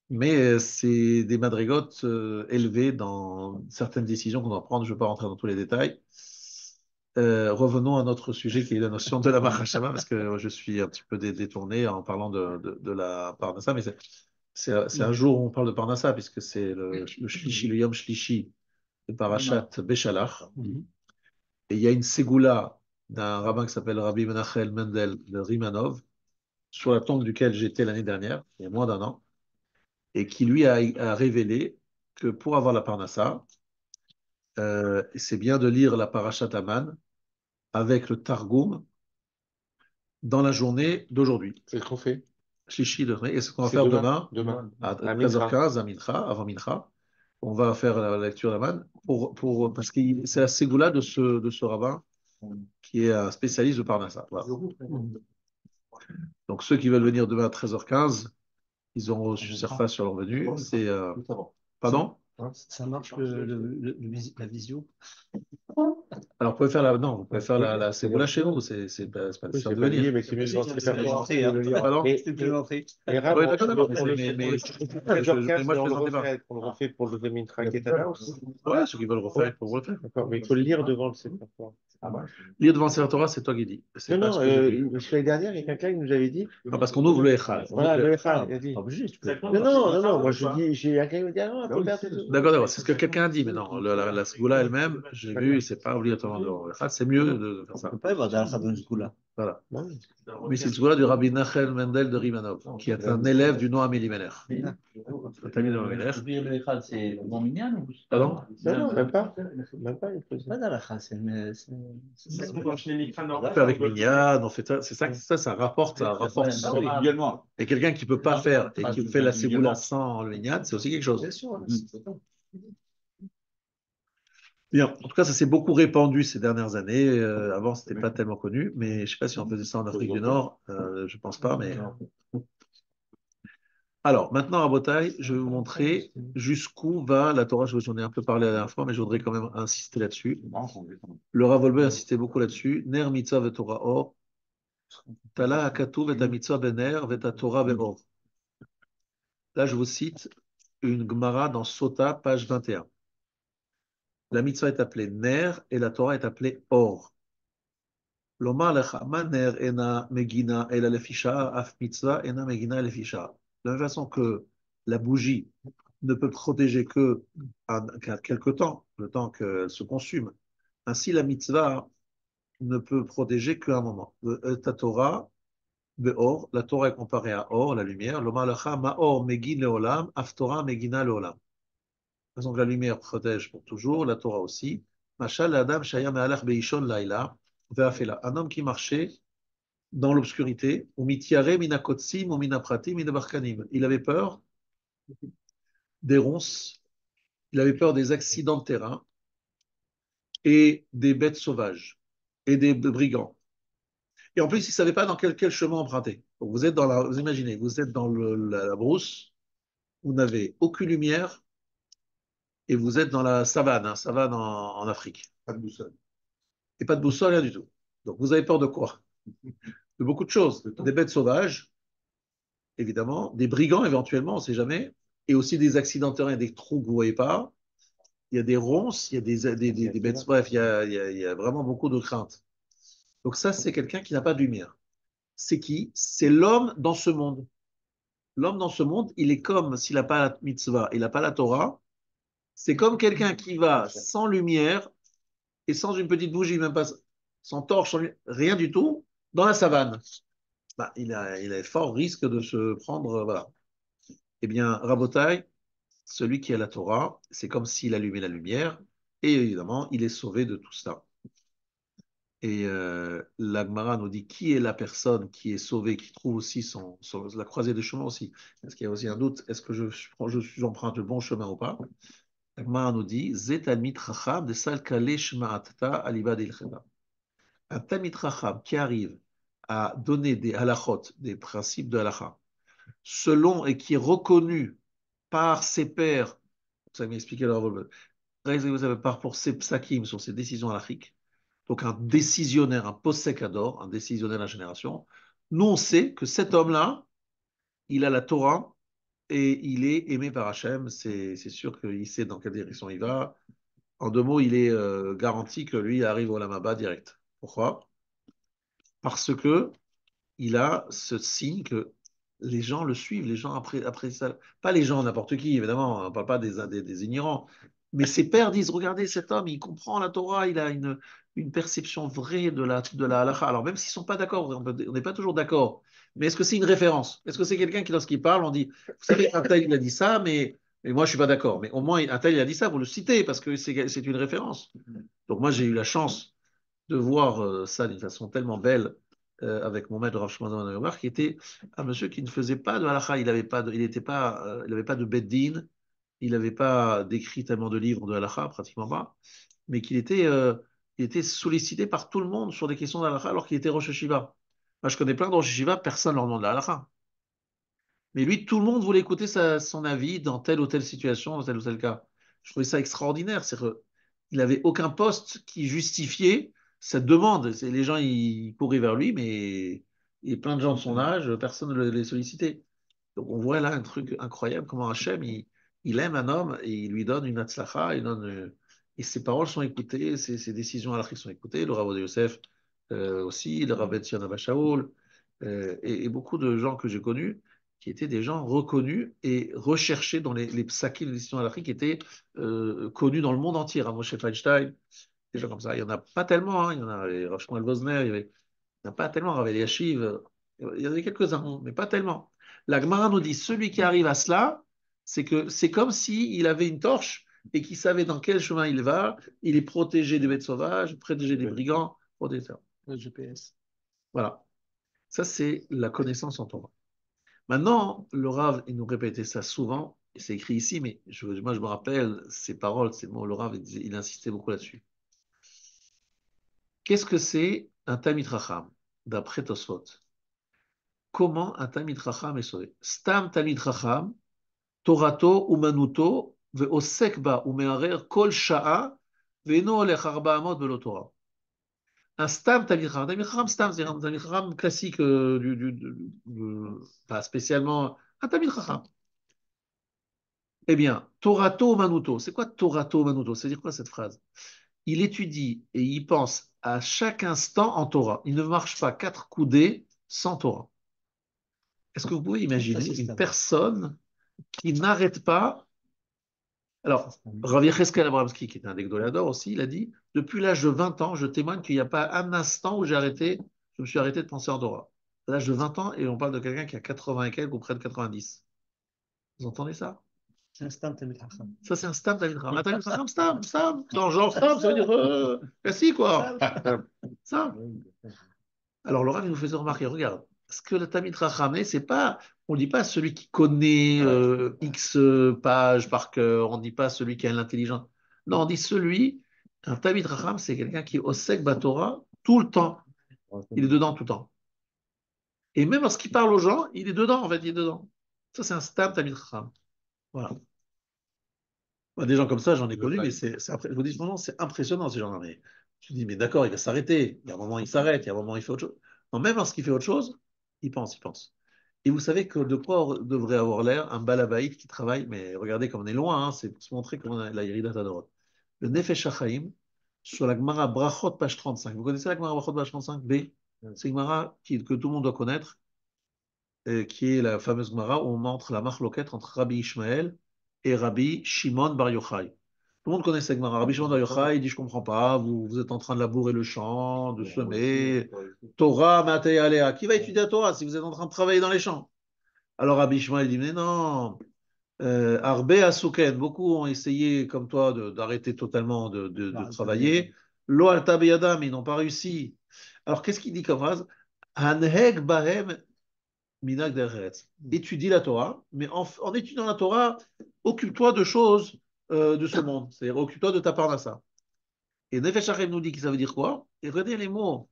Mais c'est des madrigotes élevées dans certaines décisions qu'on doit prendre. Je ne vais pas rentrer dans tous les détails. Revenons à notre sujet qui est la notion de la Mahashama, parce que je suis un petit peu détourné en parlant de la Parnassa, mais c'est un jour où on parle de Parnassa, puisque c'est le Shlishi, le Yom Shlishi de Parashat Beshalach. Et il y a une ségoula d'un rabbin qui s'appelle Rabbi Menachel Mendel de Rimanov, sur la tombe duquel j'étais l'année dernière, il y a moins d'un an, et qui lui a révélé que pour avoir la Parnassa, c'est bien de lire la Parashat Aman avec le Targum dans la journée d'aujourd'hui. C'est ce qu'on fait. Chichi, et ce qu'on va C'est faire demain. demain, Demain. à À Mincha. 13h15, à Mincha, avant Mincha, on va faire la lecture d'Aman, parce que c'est la ségoula de ce rabbin qui est un spécialiste de Parnassa. Voilà. Donc ceux qui veulent venir demain à 13h15, Ils ont reçu surface sur leur venue. C'est pardon? Ça marche la visio? Alors, vous pouvez faire la. Non, vous pouvez faire la ségoula chez vous. C'est pas Oui, nécessaire c'est de pas lié, venir. mais c'est mieux de voir C'est ces personnes l'entrée, de lire. Pardon? Et Rab, Oui, d'accord, d'accord. pour le Mais 13h15, moi, je on le plaisantais pas. refait, on le refait pour le Zemintra Ketana aussi. Ouais, ceux qui veulent refaire, ils peuvent le faire. D'accord, mais il faut le lire devant le Sefer Torah. Lire devant Sefer Torah, c'est toi qui dis. C'est Non, pas non, ce que j'ai dit. l'année dernière, il y a quelqu'un qui nous avait dit, Ah, parce qu'on ouvre le Echad. voilà, le Echad, il a dit. Pas obligé, tu peux. Non, non, non, non, moi je dis, j'ai quelqu'un qui me dit, ah non, il faut faire tout. D'accord, d'accord. C'est ce que quelqu'un a dit, mais non, la ségoula elle-même, j'ai vu, c'est pas obligatoirement de Echad. C'est mieux de faire On ça. peut pas y avoir d'Alakha dans ce coup-là. Voilà. Non, Mais c'est le ségoula du Rabbi Nachel Mendel de Rimanov, qui est un élève du Noam Elimelech. Un talmid de Noam Elimelech. C'est bon minyan ou Pardon? non, non, même pas. Même pas, il faut Pas d'Alakha, c'est. On fait avec Minyan, on fait ça. C'est ça rapporte, ça rapporte. individuellement. Et quelqu'un qui peut pas faire et qui fait la ségoula sans le Minyan, c'est aussi quelque chose. Bien sûr. Bien. En tout cas, ça s'est beaucoup répandu ces dernières années. Avant, c'était pas tellement connu, mais je sais pas si on faisait ça en Afrique du Nord. Je pense pas, mais. Alors, maintenant, à Botaï, je vais vous montrer jusqu'où va la Torah. J'en ai un peu parlé la dernière fois, mais je voudrais quand même insister là-dessus. Le Rav Wolbe insistait beaucoup là-dessus. Ner mitzvah ve Torah or. Tala hakatuv et mitzvah bener ve Torah beor. Là, je vous cite une Gemara dans Sota, page 21. La mitzvah est appelée ner et la Torah est appelée or. Lomar lecha ma ner ena megina ela lefisha af mitzvah ena megina lefisha. De la même façon que la bougie ne peut protéger qu'à quelque temps, le temps qu'elle se consume. Ainsi, la mitzvah ne peut protéger qu'à un moment. Ta Torah, beor, la Torah est comparée à or, la lumière. Lomar lecha ma or megin leolam, af Torah megina leolam. Donc la lumière protège pour toujours, la Torah aussi. Machal Adam Shaya Me'alach Beishon Laila, Ve'afela. Un homme qui marchait dans l'obscurité, ou mitiare minakotsim, ou minapratim, minabarkanim. Il avait peur des ronces, il avait peur des accidents de terrain et des bêtes sauvages et des brigands. Et en plus, il ne savait pas dans quel chemin emprunter. Donc vous êtes vous imaginez, vous êtes dans la brousse, vous n'avez aucune lumière et vous êtes dans la savane, savane en Afrique. Pas de boussole. Et pas de boussole, rien du tout. Donc vous avez peur de quoi? De beaucoup de choses. Des bêtes sauvages, évidemment, des brigands éventuellement, on ne sait jamais, et aussi des accidents de terrain, des trous que vous ne voyez pas. Il y a des ronces, il y a des bêtes, bref, il y a vraiment beaucoup de craintes. Donc ça, c'est quelqu'un qui n'a pas de lumière. C'est qui? C'est l'homme dans ce monde. L'homme dans ce monde, il est comme s'il n'a pas la mitzvah, il n'a pas la Torah. C'est comme quelqu'un qui va sans lumière et sans une petite bougie, même pas sans torche, rien du tout, dans la savane. Bah, il a fort risque de se prendre. Voilà. Eh bien, Rabotai, celui qui a la Torah, c'est comme s'il allumait la lumière, et évidemment, il est sauvé de tout ça. Et la Gemara nous dit qui est la personne qui est sauvée, qui trouve aussi la croisée des chemins aussi. Est-ce qu'il y a aussi un doute? Est-ce que j'emprunte le bon chemin ou pas? La Gemara nous dit Zet Talmid Chacham de Salkale Shma'atata Alibad il-Cheda. Un Talmid Chacham qui arrive à donner des halachot, des principes de halakha, selon et qui est reconnu par ses pairs, vous avez expliqué leur rôle, par pour ses psakim sur ses décisions halachiques, donc un décisionnaire, un possécador, un décisionnaire de la génération, nous on sait que cet homme-là, il a la Torah et il est aimé par Hachem, c'est sûr qu'il sait dans quelle direction il va. En deux mots, il est garanti que lui arrive au Lamaba direct. Pourquoi? Parce que il a ce signe que les gens le suivent, les gens apprécient ça. Pas les gens, n'importe qui, évidemment, on ne parle pas des ignorants. Mais ses pères disent, regardez cet homme, il comprend la Torah, il a une perception vraie de la halakha. Alors même s'ils ne sont pas d'accord, on n'est pas toujours d'accord, mais est-ce que c'est une référence? Est-ce que c'est quelqu'un qui, lorsqu'il parle, on dit, vous savez, un tel, il a dit ça, mais moi, je ne suis pas d'accord. Mais au moins, un tel, il a dit ça, vous le citez, parce que c'est une référence. Donc moi, j'ai eu la chance de voir ça d'une façon tellement belle avec mon maître Rav Shimon ben Yomer, qui était un monsieur qui ne faisait pas de halakha, il n'avait pas de beddin, il n'avait pas d'écrit tellement de livres de halakha, pratiquement pas, mais il était sollicité par tout le monde sur des questions de halakha alors qu'il était Rosh Hashiva. Moi, je connais plein de Rosh Hashiva, personne ne leur demande la halakha. Mais lui, tout le monde voulait écouter son avis dans telle ou telle situation, dans tel ou tel cas. Je trouvais ça extraordinaire. C'est qu'il n'avait aucun poste qui justifiait cette demande. Les gens, ils couraient vers lui, mais il y a plein de gens de son âge, personne ne les sollicitait. Donc on voit là un truc incroyable, comment Hachem, il aime un homme et il lui donne une hatzlacha, et ses paroles sont écoutées, ses décisions halachiques sont écoutées, le Rav Ovadia Yosef aussi, le Rav Ben Zion Abba Shaul, et beaucoup de gens que j'ai connus, qui étaient des gens reconnus et recherchés dans les psakim, les décisions halachiques, qui étaient connus dans le monde entier. Rav Moshe Feinstein, des gens comme ça. Il n'y en a pas tellement, hein. Il y en a Rav Shmuel Wozner, il n'y en a pas tellement, Rav Eliashiv, il y en avait quelques-uns, mais pas tellement. La Gemara nous dit, celui qui arrive à cela, c'est que c'est comme s'il avait une torche et qu'il savait dans quel chemin il va, il est protégé des bêtes sauvages, protégé des brigands, protégé. Le GPS. Voilà. Ça, c'est la connaissance en Torah. Maintenant, le Rav, il nous répétait ça souvent, et c'est écrit ici, mais moi, je me rappelle ces paroles, ces mots, le Rav, il insistait beaucoup là-dessus. Qu'est-ce que c'est un Talmid Chacham, d'après Tosfot? Comment un Talmid Chacham est sauvé? Stam Talmid Chacham, Torato umanuto, ve'osek ba umearer kol sha'a, ve'eno olech arba amot velo Torah. Un Stam Talmid Chacham, Stam, c'est un Talmid Chacham classique, pas spécialement un Talmid Chacham. Eh bien, Torato Manuto, c'est quoi Torato Manuto? C'est-à-dire quoi cette phrase? Il étudie et il pense à chaque instant en Torah. Il ne marche pas quatre coudées sans Torah. Est-ce que vous pouvez imaginer une personne qui n'arrête pas? Alors, Rav Yecheskel Abramski, qui est un des Gdolador aussi, il a dit, depuis l'âge de 20 ans, je témoigne qu'il n'y a pas un instant où je me suis arrêté de penser en Torah. À l'âge de 20 ans, et on parle de quelqu'un qui a 80 et quelques ou près de 90. Vous entendez ça? C'est un stand Talmid Chacham. Ça, c'est un stam Talmid Chacham. Un Talmid Chacham, stam. Dans genre stam, ça veut dire classique, quoi. Ça. Alors, Laurent, il nous faisait remarquer, regarde, ce que le Talmid Chacham est, c'est pas, on ne dit pas celui qui connaît X pages par cœur, on ne dit pas celui qui a l'intelligence. Non, on dit un Talmid Chacham, c'est quelqu'un qui est osek Batora tout le temps. Il est dedans tout le temps. Et même lorsqu'il parle aux gens, il est dedans, en fait, il est dedans. Ça, c'est un stam Talmid Chacham. Voilà. Bah, des gens comme ça, j'en ai connu, mais je vous dis, franchement, c'est impressionnant, ces gens-là. Mais je me dis, mais d'accord, il va s'arrêter. Il y a un moment, il s'arrête. Il y a un moment, il fait autre chose. Non, même lorsqu'il fait autre chose, il pense, il pense. Et vous savez que de quoi devrait avoir l'air un balabaïd qui travaille, mais regardez comme on est loin, hein, c'est pour se montrer comment on a la Yerida Tadorot. Le Nefesh HaChaim, sur la Gemara Brachot, page 35. Vous connaissez la Gemara Brachot, page 35 B? C'est une Gemara que tout le monde doit connaître, qui est la fameuse Gemara où on montre la marloquette entre Rabbi Ishmael et Rabbi Shimon Bar Yochai. Tout le monde connaît cette Gemara. Rabbi Shimon Bar Yochai dit, je ne comprends pas, vous êtes en train de labourer le champ, de semer. Torah, Matei Alea. Qui va étudier la Torah si vous êtes en train de travailler dans les champs? Alors Rabbi Ishmael dit, mais non, Arbe Asuken, beaucoup ont essayé, comme toi, d'arrêter totalement de travailler. Lo Alta Beyadam, ils n'ont pas réussi. Alors qu'est-ce qu'il dit comme phrase? Hanheg Bahem Minag Deretz. Étudie la Torah, mais en étudiant la Torah, occupe-toi de choses de ce monde. C'est-à-dire, occupe-toi de ta parnassa. Et Nefesh Hachem nous dit que ça veut dire quoi? Et regardez les mots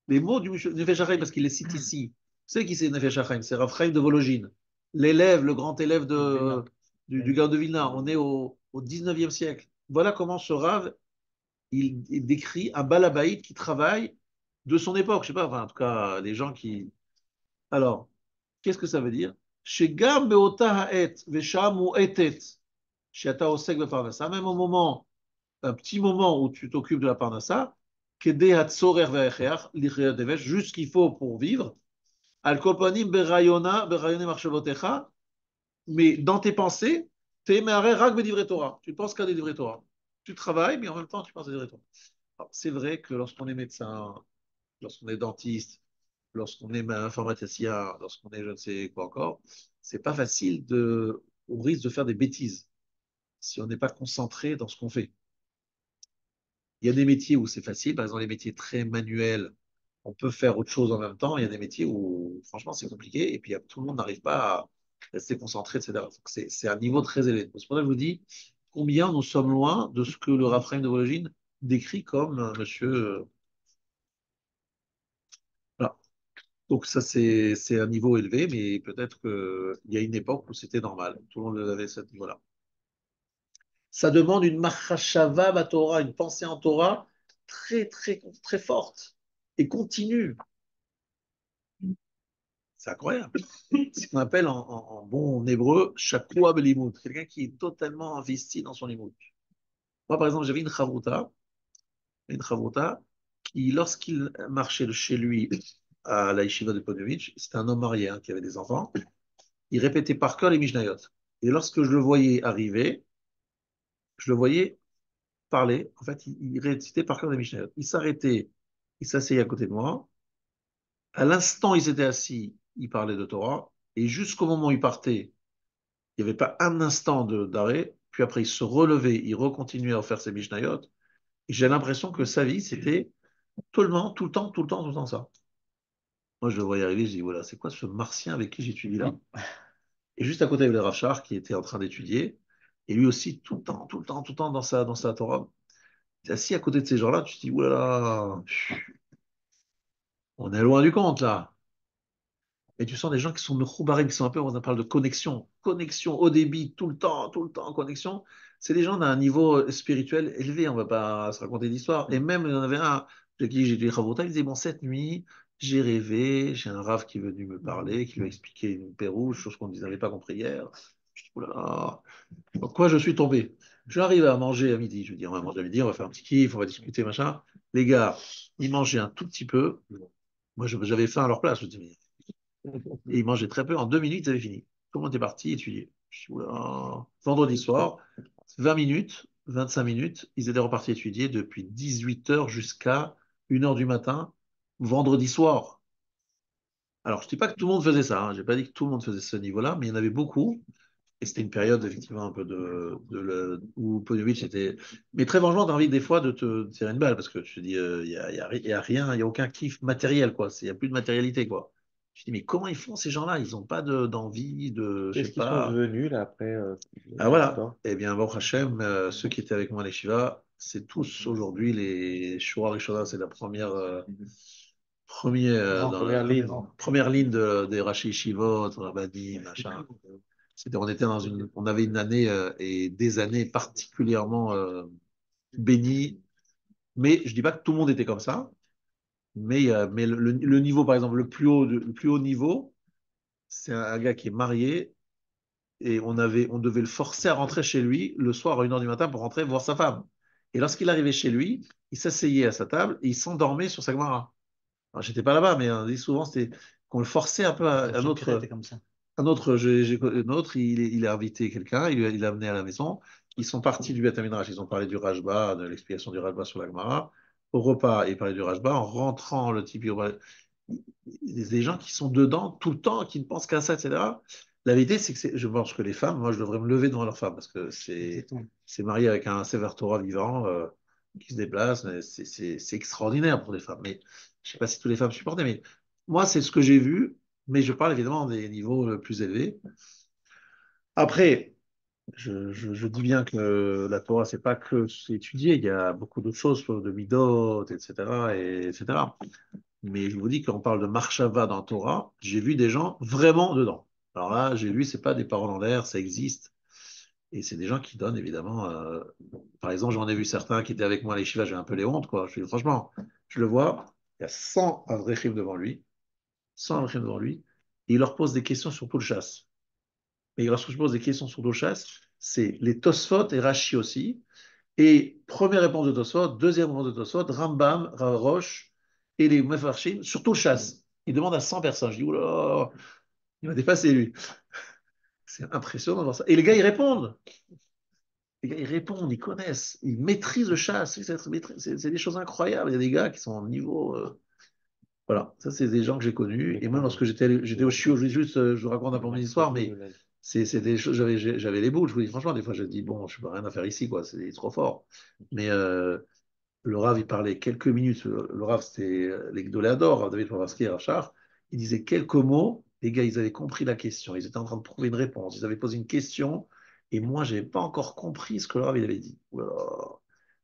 du Nefesh Hachem, parce qu'il les cite ici. C'est qui c'est Nefesh Hachem? C'est Rav Chaim de Vologine, l'élève, le grand élève du Gaon de Vilna. On est au 19e siècle. Voilà comment ce Rav, il décrit un balabaïd qui travaille de son époque. Je sais pas, enfin, en tout cas, les gens qui. Alors, qu'est-ce que ça veut dire? Shegam beota ha'et vesham etet she'ata osek beparnassa. Même au moment, un petit moment où tu t'occupes de la parnassa, kede hatzorer ve'echeach lichriat devesh, juste ce qu'il faut pour vivre. Al kolpanim berayone marshavotecha, mais dans tes pensées, t'es me'areh rak bedivre Torah. Tu penses qu'à des divrei Torah. Tu travailles, mais en même temps, tu penses à des divrei Torah. Alors, c'est vrai que lorsqu'on est médecin, lorsqu'on est dentiste, lorsqu'on est informaticien, lorsqu'on est je ne sais quoi encore, c'est pas facile on risque de faire des bêtises si on n'est pas concentré dans ce qu'on fait. Il y a des métiers où c'est facile, par exemple les métiers très manuels, on peut faire autre chose en même temps. Il y a des métiers où franchement c'est compliqué et puis tout le monde n'arrive pas à rester concentré, etc. Donc, c'est un niveau très élevé. C'est pour ça que je vous dis combien nous sommes loin de ce que le Raphaël de Vologine décrit comme monsieur. Voilà. Donc ça, c'est un niveau élevé, mais peut-être qu'il y a une époque où c'était normal. Tout le monde avait ce niveau-là. Ça demande une machashava Torah, une pensée en Torah très, très, très forte et continue. C'est incroyable. C'est ce qu'on appelle en bon hébreu shakua belimut. Quelqu'un qui est totalement investi dans son limut. Moi, par exemple, j'avais une chavruta qui, lorsqu'il marchait de chez lui à la yeshiva de Ponovitch, c'était un homme marié qui avait des enfants, il répétait par cœur les Mishnayot. Et lorsque je le voyais arriver, je le voyais parler. En fait, il récitait par cœur les Mishnayot. Il s'arrêtait, il s'asseyait à côté de moi. À l'instant où il s'était assis, il parlait de Torah. Et jusqu'au moment où il partait, il n'y avait pas un instant d'arrêt. Puis après, il se relevait, il recontinuait à faire ses Mishnayot. Et j'ai l'impression que sa vie, c'était tout le temps, tout le temps, tout le temps, tout le temps ça. Moi, je le voyais arriver, je dis, voilà, c'est quoi ce martien avec qui j'étudie là? Et juste à côté, il y avait le Rachar qui était en train d'étudier. Et lui aussi, tout le temps, tout le temps, tout le temps dans sa Torah. Tu es assis à côté de ces gens-là, tu te dis, oulala, on est loin du compte là. Et tu sens des gens qui sont mechoubarim, qui sont un peu, on parle de connexion, connexion au débit, tout le temps, connexion. C'est des gens d'un niveau spirituel élevé, on va pas se raconter d'histoire. Et même, il y en avait un, de qui j'ai dit Chavruta, il disait, bon, cette nuit, j'ai rêvé, j'ai un rave qui est venu me parler, qui lui a expliqué une pérouche, chose qu'on ne n'avait pas compris hier. Je dis, oulala, dans quoi je suis tombé? J'arrive à manger à midi, je veux dire, on va manger à midi, on va faire un petit kiff, on va discuter, machin. Les gars, ils mangeaient un tout petit peu. Moi, j'avais faim à leur place. Je dis, et ils mangeaient très peu. En 2 minutes, ils avaient fini. Tout le monde est parti étudier. Je dis, oula. Vendredi soir, 20 minutes, 25 minutes, ils étaient repartis étudier depuis 18 heures jusqu'à 1 heure du matin, vendredi soir. Alors, je ne dis pas que tout le monde faisait ça. Je n'ai pas dit que tout le monde faisait ce niveau-là, mais il y en avait beaucoup. Et c'était une période, effectivement, un peu où Ponovitch était. Mais très franchement, tu as envie des fois de te tirer une balle parce que tu te dis, y a rien, il n'y a aucun kiff matériel, quoi. Il n'y a plus de matérialité, quoi. Je te dis, mais comment ils font ces gens-là? Ils n'ont pas d'envie, je Qu'est-ce sais qu'ils sont pas. devenus là après Ah cette voilà. histoire? Eh bien, Baruch Hashem, ceux qui étaient avec moi à l'Eshiva, c'est tous aujourd'hui les Shura Rishona, c'est la Rang, dans Première la ligne. première ligne des Rashi Shivot, Rabbanim, machin. On avait une année et des années particulièrement bénies. Mais je dis pas que tout le monde était comme ça. Mais le niveau, par exemple, le plus haut niveau, c'est un gars qui est marié et on devait le forcer à rentrer chez lui le soir à 1 heure du matin pour rentrer voir sa femme. Et lorsqu'il arrivait chez lui, il s'asseyait à sa table et il s'endormait sur sa Gemara. Alors, j'étais pas là-bas, mais on dit souvent c'était qu'on le forçait un peu à Je notre. était comme ça. Un autre, un autre, il a invité quelqu'un, il l'a amené à la maison. Ils sont partis du Beth Midrash, ils ont parlé du Rajba, de l'explication du Rajba sur la Gemara. Au repas, ils parlaient du Rajba. En rentrant, le type, il y a des gens qui sont dedans tout le temps, qui ne pensent qu'à ça, etc. La vérité, c'est que je pense que les femmes, moi, je devrais me lever devant leurs femmes parce que c'est marié avec un Sefer Torah vivant qui se déplace. Mais c'est extraordinaire pour les femmes. Mais je ne sais pas si toutes les femmes supportaient, mais moi, c'est ce que j'ai vu. Mais je parle évidemment des niveaux plus élevés. Après, je dis bien que la Torah, c'est pas que étudier, il y a beaucoup d'autres choses, de midot, etc., etc. Mais je vous dis, quand on parle de marshava dans la Torah, j'ai vu des gens vraiment dedans. Alors là, j'ai vu, c'est pas des paroles en l'air, ça existe. Et c'est des gens qui donnent, évidemment. Par exemple, j'en ai vu certains qui étaient avec moi à l'Eshiva, j'ai un peu les hontes, quoi. Je dis, franchement, je le vois, il y a 100 Avrechim devant lui, 100 Avrechim devant lui, et il leur pose des questions sur tout le chasse. Mais lorsque je pose des questions sur Doshas, c'est les Tosfot et Rashi aussi. Et première réponse de Tosfot, deuxième réponse de Tosfot, Rambam, Roche et les Mefarshim, surtout le chasse. Il demande à 100 personnes. Je dis, oula, il va dépasser lui. C'est impressionnant de voir ça. Et les gars, ils répondent. Les gars, ils répondent, ils connaissent, ils maîtrisent le chasse. C'est des choses incroyables. Il y a des gars qui sont au niveau. Voilà, ça c'est des gens que j'ai connus. Et moi, lorsque j'étais au CHIO, je vous raconte un peu mon histoire, mais c'est des choses, j'avais les boules. Je vous dis franchement, des fois, je dis, bon, je n'ai rien à faire ici, quoi, c'est trop fort. Mais le Rav, il parlait quelques minutes. Le Rav, c'était les Gdoléador, David Povarsky et Rachar. Il disait quelques mots. Les gars, ils avaient compris la question. Ils étaient en train de trouver une réponse. Ils avaient posé une question. Et moi, je n'avais pas encore compris ce que le Rav il avait dit. Oula.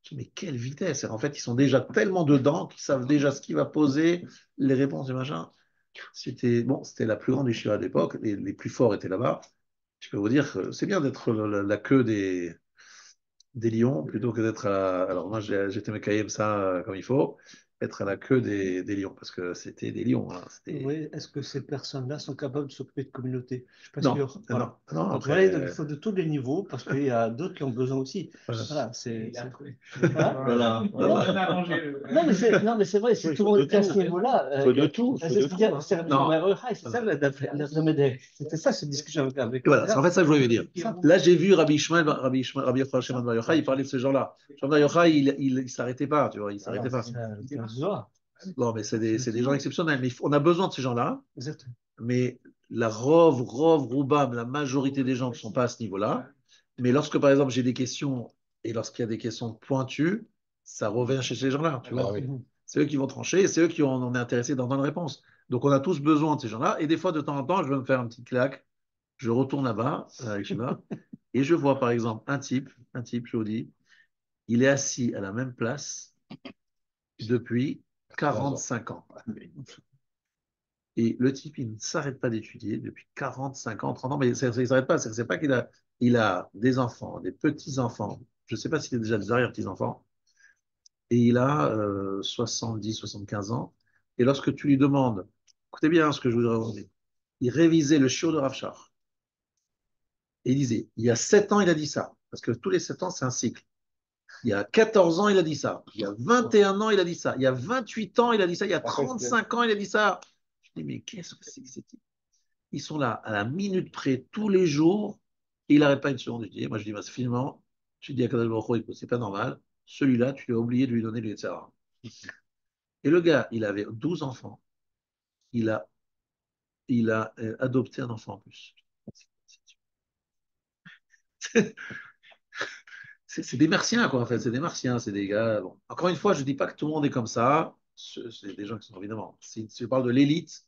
Je dis, mais quelle vitesse! En fait, ils sont déjà tellement dedans qu'ils savent déjà ce qu'il va poser, les réponses et machin. C'était la plus grande yeshiva à l'époque, les plus forts étaient là-bas. Je peux vous dire que c'est bien d'être la queue des lions plutôt que d'être alors moi j'étais mécaïm ça comme il faut, être à la queue des lions parce que c'était des lions. Hein, Oui, est-ce que ces personnes-là sont capables de s'occuper de communauté? Je suis pas Non, sûr. Voilà. non, Donc après, voilà, donc, il faut de tous les niveaux parce qu'il y a d'autres qui ont besoin aussi. voilà. Voilà, Voilà. Non, mais c'est vrai, si Oui, il tout le faut monde de était à tout. ce niveau-là, Il faut de tout. Il faut de tout. Hein. c'était ça cette discussion avec Et voilà, c'est en fait ça que je voulais dire. Là, j'ai vu Rabbi Yochanan Shimon Bar Yochai, il parlait de ce genre-là. Shimon Bar Yochai, il s'arrêtait pas, tu vois, il s'arrêtait pas. Bon, mais c'est des gens exceptionnels, mais on a besoin de ces gens-là, Exactement. mais la roubam, la majorité des gens ne sont pas à ce niveau-là. Mais lorsque, par exemple, j'ai des questions, et lorsqu'il y a des questions pointues, ça revient chez ces gens-là, tu vois. C'est eux qui vont trancher, et c'est eux qui on est intéressés dans une réponse. Donc, on a tous besoin de ces gens-là, et des fois, de temps en temps, je vais me faire un petit claque, je retourne là-bas, avec Shiva, et je vois, par exemple, un type, je vous dis, il est assis à la même place depuis 45 ans. Et le type, il ne s'arrête pas d'étudier depuis 45 ans, 30 ans, mais il ne s'arrête pas. C'est pas il a des enfants, des petits-enfants. Je ne sais pas s'il a déjà des arrière-petits-enfants. Et il a 70, 75 ans. Et lorsque tu lui demandes, écoutez bien ce que je voudrais vous dire, il révisait le shiur de Rav Shach. Et il disait, il y a 7 ans, il a dit ça. Parce que tous les 7 ans, c'est un cycle. Il y a 14 ans, il a dit ça. Il y a 21 ans, il a dit ça. Il y a 28 ans, il a dit ça. Il y a 35 ans, il a dit ça. Je dis, mais qu'est-ce que c'est que c'est? Ils sont là à la minute près tous les jours et il n'arrête pas une seconde. Moi, je dis, bah, finalement, je dis à Kadosh Baruch Hu, écoute, c'est pas normal. Celui-là, tu as oublié de lui donner le Yetzirah. Et le gars, il avait 12 enfants. Il a, il a adopté un enfant en plus. C'est des martiens, quoi, en fait. C'est des martiens, c'est des gars. Bon. Encore une fois, je ne dis pas que tout le monde est comme ça. C'est des gens qui sont évidemment. Si je parle de l'élite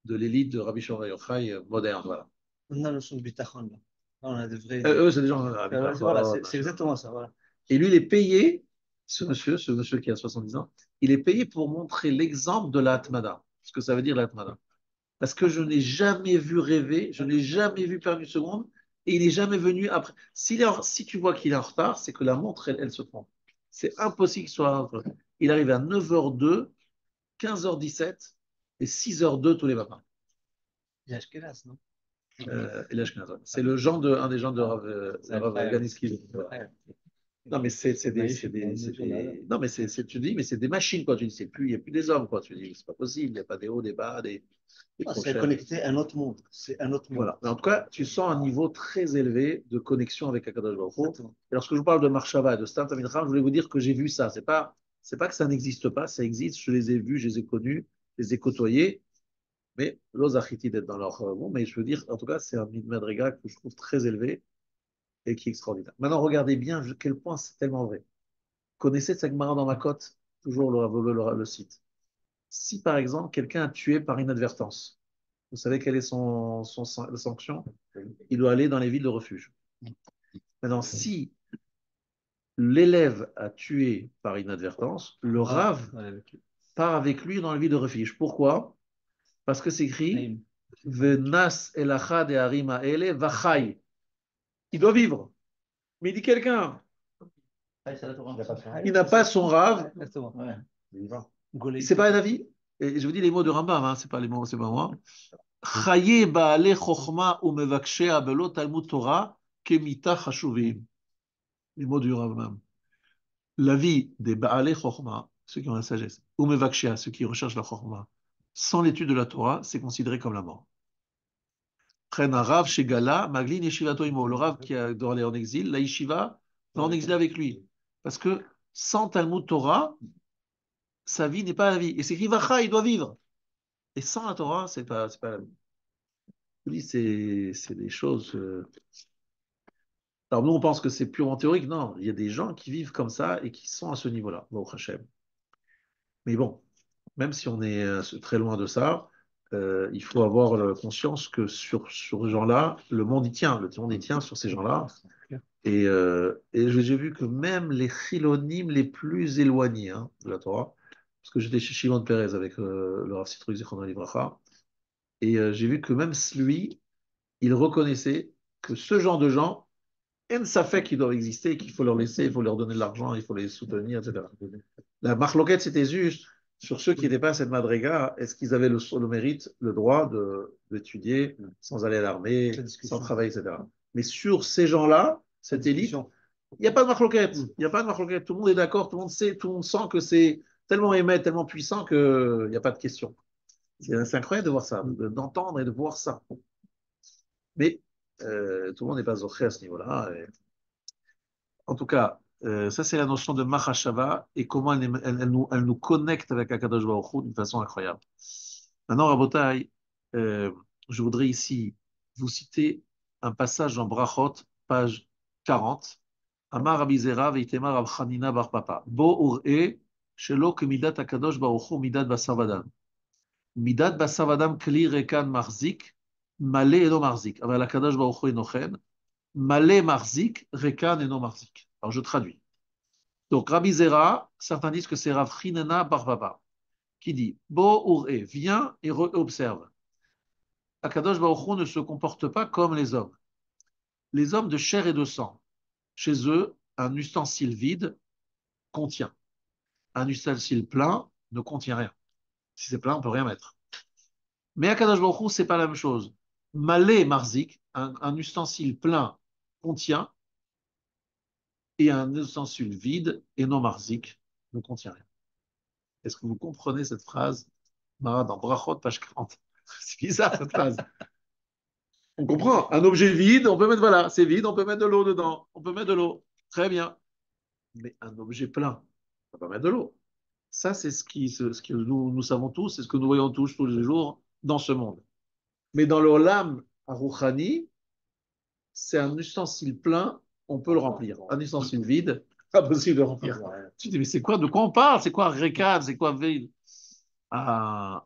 de Rabbi Shimon Bar Yochai moderne, voilà. On a le son de bitachon, là. Là, on a des vrais. Eux, c'est des gens avec Voilà, c'est exactement ça. Voilà. Et lui, il est payé, ce monsieur qui a 70 ans, il est payé pour montrer l'exemple de la Hatmada. Ce que ça veut dire la Hatmada. Parce que je n'ai jamais vu rêver, je n'ai jamais vu perdre une seconde, et il n'est jamais venu après. Si tu vois qu'il est en retard, c'est que la montre, elle se trompe. C'est impossible qu'il soit. Il arrive à 9h02, 15h17 et 6h02 tous les matins. Il y a Ashkenaz, non? Et Ashkenaz, ouais. C'est un des gens de Rav Ganiski. Non, mais non, mais tu dis, mais c'est des machines, quoi. Tu dis, il n'y a plus des hommes, quoi. Tu dis, c'est pas possible, il n'y a pas des hauts, des bas, des C'est connecté à un autre monde. C'est un autre monde. Voilà. Mais en tout cas, tu sens un niveau très élevé de connexion avec Akadosh Baruch Hu. Et lorsque je vous parle de Marshava et de Stam Tamid Chacham, je voulais vous dire que j'ai vu ça. C'est pas que ça n'existe pas, ça existe. Je les ai vus, je les ai connus, je les ai côtoyés. Mais l'Ozachiti d'être dans leur monde. Mais je veux dire, en tout cas, c'est un Madriga que je trouve très élevé et qui est extraordinaire. Maintenant, regardez bien à quel point c'est tellement vrai. Connaissez cette Gemara dans ma cote, toujours le site. Si par exemple quelqu'un a tué par inadvertance, vous savez quelle est son sanction? Il doit aller dans les villes de refuge. Maintenant, si l'élève a tué par inadvertance, le rave part avec lui dans les villes de refuge. Pourquoi? Parce que c'est écrit Venas elachad et harima ele vachai. Il doit vivre. Mais il dit quelqu'un, il n'a pas son rave. C'est pas un avis. Et je vous dis les mots de Rambam, hein, c'est pas les mots, c'est pas moi. Chaye baale chokhma ou mevakshea belo talmud Torah kemita chashuvim. Les mots du Rambam. La vie des baale chokhma, ceux qui ont la sagesse, ou mevakshea, ceux qui recherchent la chokhma, sans l'étude de la Torah, c'est considéré comme la mort. Prennent un rav chez Gala, Maglin Yeshivato Imo, le rav qui doit aller en exil, la yeshiva va en exil avec lui. Parce que sans Talmud Torah, sa vie n'est pas la vie. Et c'est écrit Vacha, il doit vivre. Et sans la Torah, c'est pas la vie. Je vous dis, c'est des choses. Alors nous, on pense que c'est purement théorique. Non, il y a des gens qui vivent comme ça et qui sont à ce niveau-là, au Hachem. Mais bon, même si on est très loin de ça, il faut avoir conscience que sur ces gens-là, le monde y tient. Le monde y tient sur ces gens-là. Et j'ai vu que même les chilonim les plus éloignés de la Torah, parce que j'étais chez Shimon Peres avec le Rav Citroën Zichrono Livracha, Et j'ai vu que même lui, il reconnaissait que ce genre de gens, ça fait qu'ils doivent exister, qu'il faut leur laisser, il faut leur donner de l'argent, il faut les soutenir, etc. La marloquette, c'était juste sur ceux qui n'étaient pas à cette madriga, est-ce qu'ils avaient le mérite, le droit d'étudier sans aller à l'armée, sans travailler, etc. Mais sur ces gens-là, cette élite, il n'y a pas de marloquette. Il n'y a pas de marloquette. Tout le monde est d'accord, tout le monde sait, tout le monde sent que c'est tellement aimé, tellement puissant qu'il n'y a pas de question. C'est incroyable de voir ça, d'entendre et de voir ça. Mais tout le monde n'est pas zoché à ce niveau-là. En tout cas, ça c'est la notion de Mahashava et comment elle nous connecte avec Akadosh Baruch Hu d'une façon incroyable. Maintenant, Rabotai, je voudrais ici vous citer un passage en Brachot, page 40. Amar Rabbi Zera veitema Rab Chanina bar Papa. Bo ur'e shelo kemidat Akadosh Baruch Hu midat basavadam. Midat basavadam kli rekan marzik, male eno marzik. Aval Akadosh Baruch Hu enochen. Malé marzik, rekan et non marzik. Alors je traduis. Donc Rabbi Zera, certains disent que c'est Rav Chinena bar Papa, qui dit Bo ur'e, viens et observe. Akadosh Baruch Hu ne se comporte pas comme les hommes. Les hommes de chair et de sang. Chez eux, un ustensile vide contient. Un ustensile plein ne contient rien. Si c'est plein, on ne peut rien mettre. Mais Akadosh Baruch Hu, c'est pas la même chose. Malé marzik, un ustensile plein contient, et un ustensile vide et non marzik ne contient rien. Est-ce que vous comprenez cette phrase? Dans Brachot, page 40. C'est bizarre cette phrase. On comprend. Un objet vide, on peut mettre, voilà, c'est vide, on peut mettre de l'eau dedans. On peut mettre de l'eau. Très bien. Mais un objet plein, on ne peut pas mettre de l'eau. Ça, c'est ce que nous savons tous, c'est ce que nous voyons tous les jours dans ce monde. Mais dans le Olam Arouchani, c'est un ustensile plein, on peut le remplir. Un ustensile vide, pas possible de remplir. Tu te dis, mais c'est quoi? De quoi on parle? C'est quoi Rekad? C'est quoi Veil? Ah.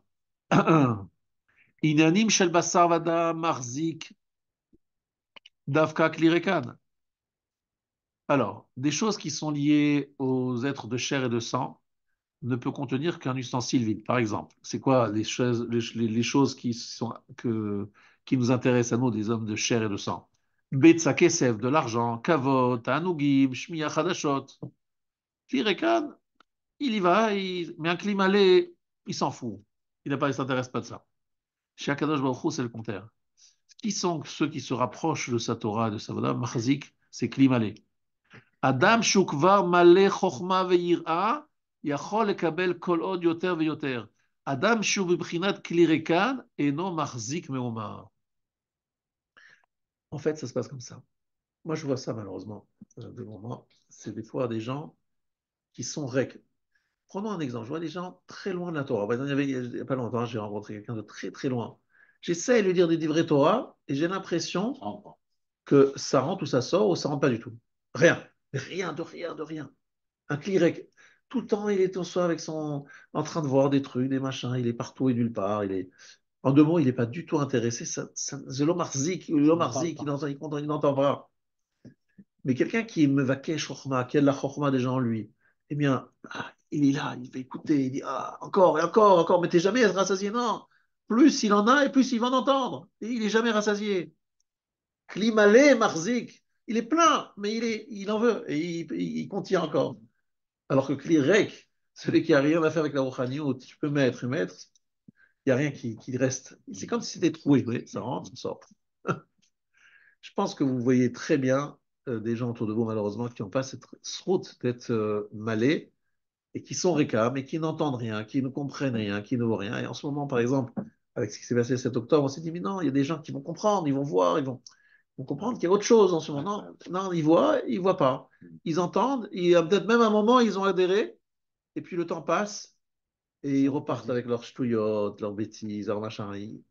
Inanim shel basar vada marzik davka kli Rekad. Alors, des choses qui sont liées aux êtres de chair et de sang ne peut contenir qu'un ustensile vide. Par exemple, c'est quoi les choses qui nous intéressent à nous, des hommes de chair et de sang? Betsa kesef, de l'argent, kavot, anugim, shmiya chadashot. Kli Rekan, il y va, mais un climalé, il s'en fout. Il s'intéresse pas de ça. Chez Akadosh Baruch Hu, c'est le contraire. Qui sont ceux qui se rapprochent de sa Torah, de sa Voda? Machazik, c'est climalé. Adam shukvar malé chokhma ve'yir'a, yachol lekabel kol od yoter ve'yoter. Adam shu b'bchinat kli rekan, eno machzik me'omar. En fait, ça se passe comme ça. Moi, je vois ça malheureusement. Devant moi, c'est des fois des gens qui sont rek. Prenons un exemple. Je vois des gens très loin de la Torah. Il n'y a pas longtemps, j'ai rencontré quelqu'un de très très loin. J'essaie de lui dire des vrais Torah et j'ai l'impression que ça rentre ou ça sort ou ça rentre pas du tout. Rien. Rien de rien de rien. Un clérec. Tout le temps, il est au soir avec en train de voir des trucs, des machins. Il est partout et nulle part. En deux mots, il n'est pas du tout intéressé. C'est l'homme arzik, il n'entend pas. Mais quelqu'un qui me va chorma, qui a de la chorma déjà en lui, eh bien, il est là, il va écouter, il dit encore et encore, encore, mais t'es jamais rassasié, non. Plus il en a et plus il va en entendre. Et il n'est jamais rassasié. Klimalé, marzik, il est plein, mais il en veut et il contient encore. Alors que Klirek, celui qui n'a rien à faire avec la Rouhaniout, tu peux mettre et mettre, il n'y a rien qui reste. C'est comme si c'était troué, oui, ça rentre, ça sort. Je pense que vous voyez très bien des gens autour de vous, malheureusement, qui n'ont pas cette route d'être malais et qui sont récams et qui n'entendent rien, qui ne comprennent rien, qui ne voient rien. Et en ce moment, par exemple, avec ce qui s'est passé le 7 octobre, on s'est dit, mais non, il y a des gens qui vont comprendre, ils vont voir, ils vont comprendre qu'il y a autre chose en ce moment. Non, non, ils voient pas. Ils entendent, peut-être même à un moment, ils ont adhéré, et puis le temps passe, et ils repartent avec leurs ch'touillottes, leurs bêtises, leurs machins. Ils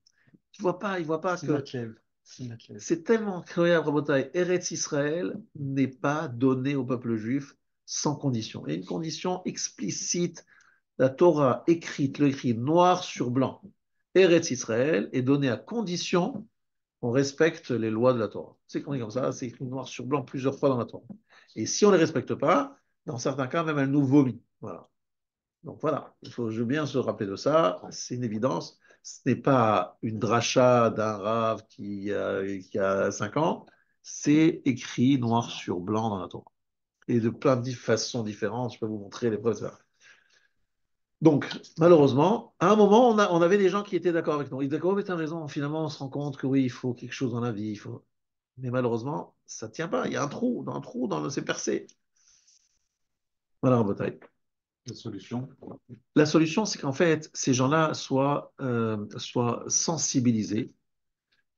ne voient pas que c'est tellement incroyable, Rabotai. Eretz Israël n'est pas donné au peuple juif sans condition. Et une condition explicite, la Torah écrite, le écrit noir sur blanc. Eretz Israël est donné à condition qu'on respecte les lois de la Torah. C'est comme ça, c'est écrit noir sur blanc plusieurs fois dans la Torah. Et si on ne les respecte pas, dans certains cas, même elle nous vomit. Voilà. Donc voilà, il faut bien se rappeler de ça, c'est une évidence. Ce n'est pas une dracha d'un rave qui a 5 ans, c'est écrit noir sur blanc dans la Torah. Et de plein de façons différentes, je peux vous montrer les preuves. Donc, malheureusement, à un moment, on avait des gens qui étaient d'accord avec nous. Ils disaient, oh, mais t'as raison, finalement, on se rend compte que oui, il faut quelque chose dans la vie. Mais malheureusement, ça ne tient pas. Il y a un trou c'est percé. Voilà, Rabotai. La solution. La solution, c'est qu'en fait, ces gens-là soient sensibilisés.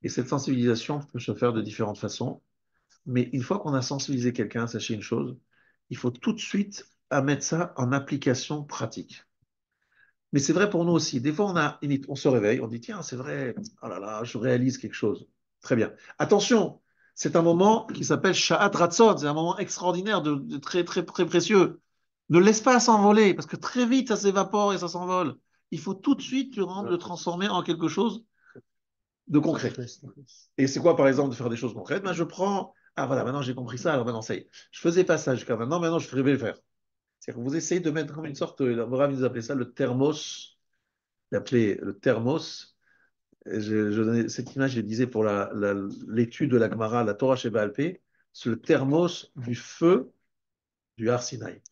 Et cette sensibilisation peut se faire de différentes façons. Mais une fois qu'on a sensibilisé quelqu'un, sachez une chose, il faut tout de suite à mettre ça en application pratique. Mais c'est vrai pour nous aussi. Des fois, on se réveille, on dit, tiens, c'est vrai, oh là là, je réalise quelque chose. Très bien. Attention, c'est un moment qui s'appelle Sha'at Ratzot, c'est un moment extraordinaire, de très, très, très précieux. Ne laisse pas s'envoler, parce que très vite, ça s'évapore et ça s'envole. Il faut tout de suite le transformer en quelque chose de concret. Et c'est quoi, par exemple, de faire des choses concrètes? Ben, je prends, ah voilà, maintenant j'ai compris ça, alors maintenant ça y est. Je faisais pas ça jusqu'à maintenant je vais le faire. C'est-à-dire que vous essayez de mettre comme une sorte, le Rav nous appelait ça le thermos, il appelait le thermos. Cette image, je disais pour l'étude de la Gemara, la Torah chez Baal Pé, c'est le thermos du feu du Har Sinaï.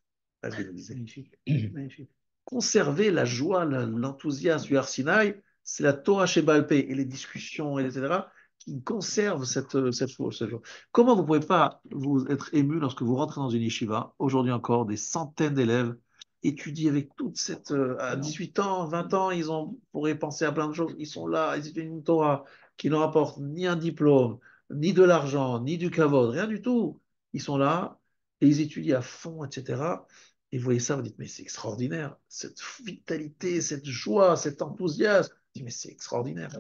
Là, je le disais. Magnifique. Magnifique. Conserver la joie, l'enthousiasme du Har Sinaï, c'est la Torah chez Baal Pé et les discussions, etc., qui conservent cette joie. Comment vous ne pouvez pas vous être ému lorsque vous rentrez dans une yeshiva, aujourd'hui encore, des centaines d'élèves étudient avec toute cette... à 18 ans, 20 ans, pourraient penser à plein de choses. Ils sont là, ils étudient une Torah qui ne leur apporte ni un diplôme, ni de l'argent, ni du kavod, rien du tout. Ils sont là et ils étudient à fond, etc. Et vous voyez ça, vous dites, mais c'est extraordinaire, cette vitalité, cette joie, cet enthousiasme. Vous dites, mais c'est extraordinaire.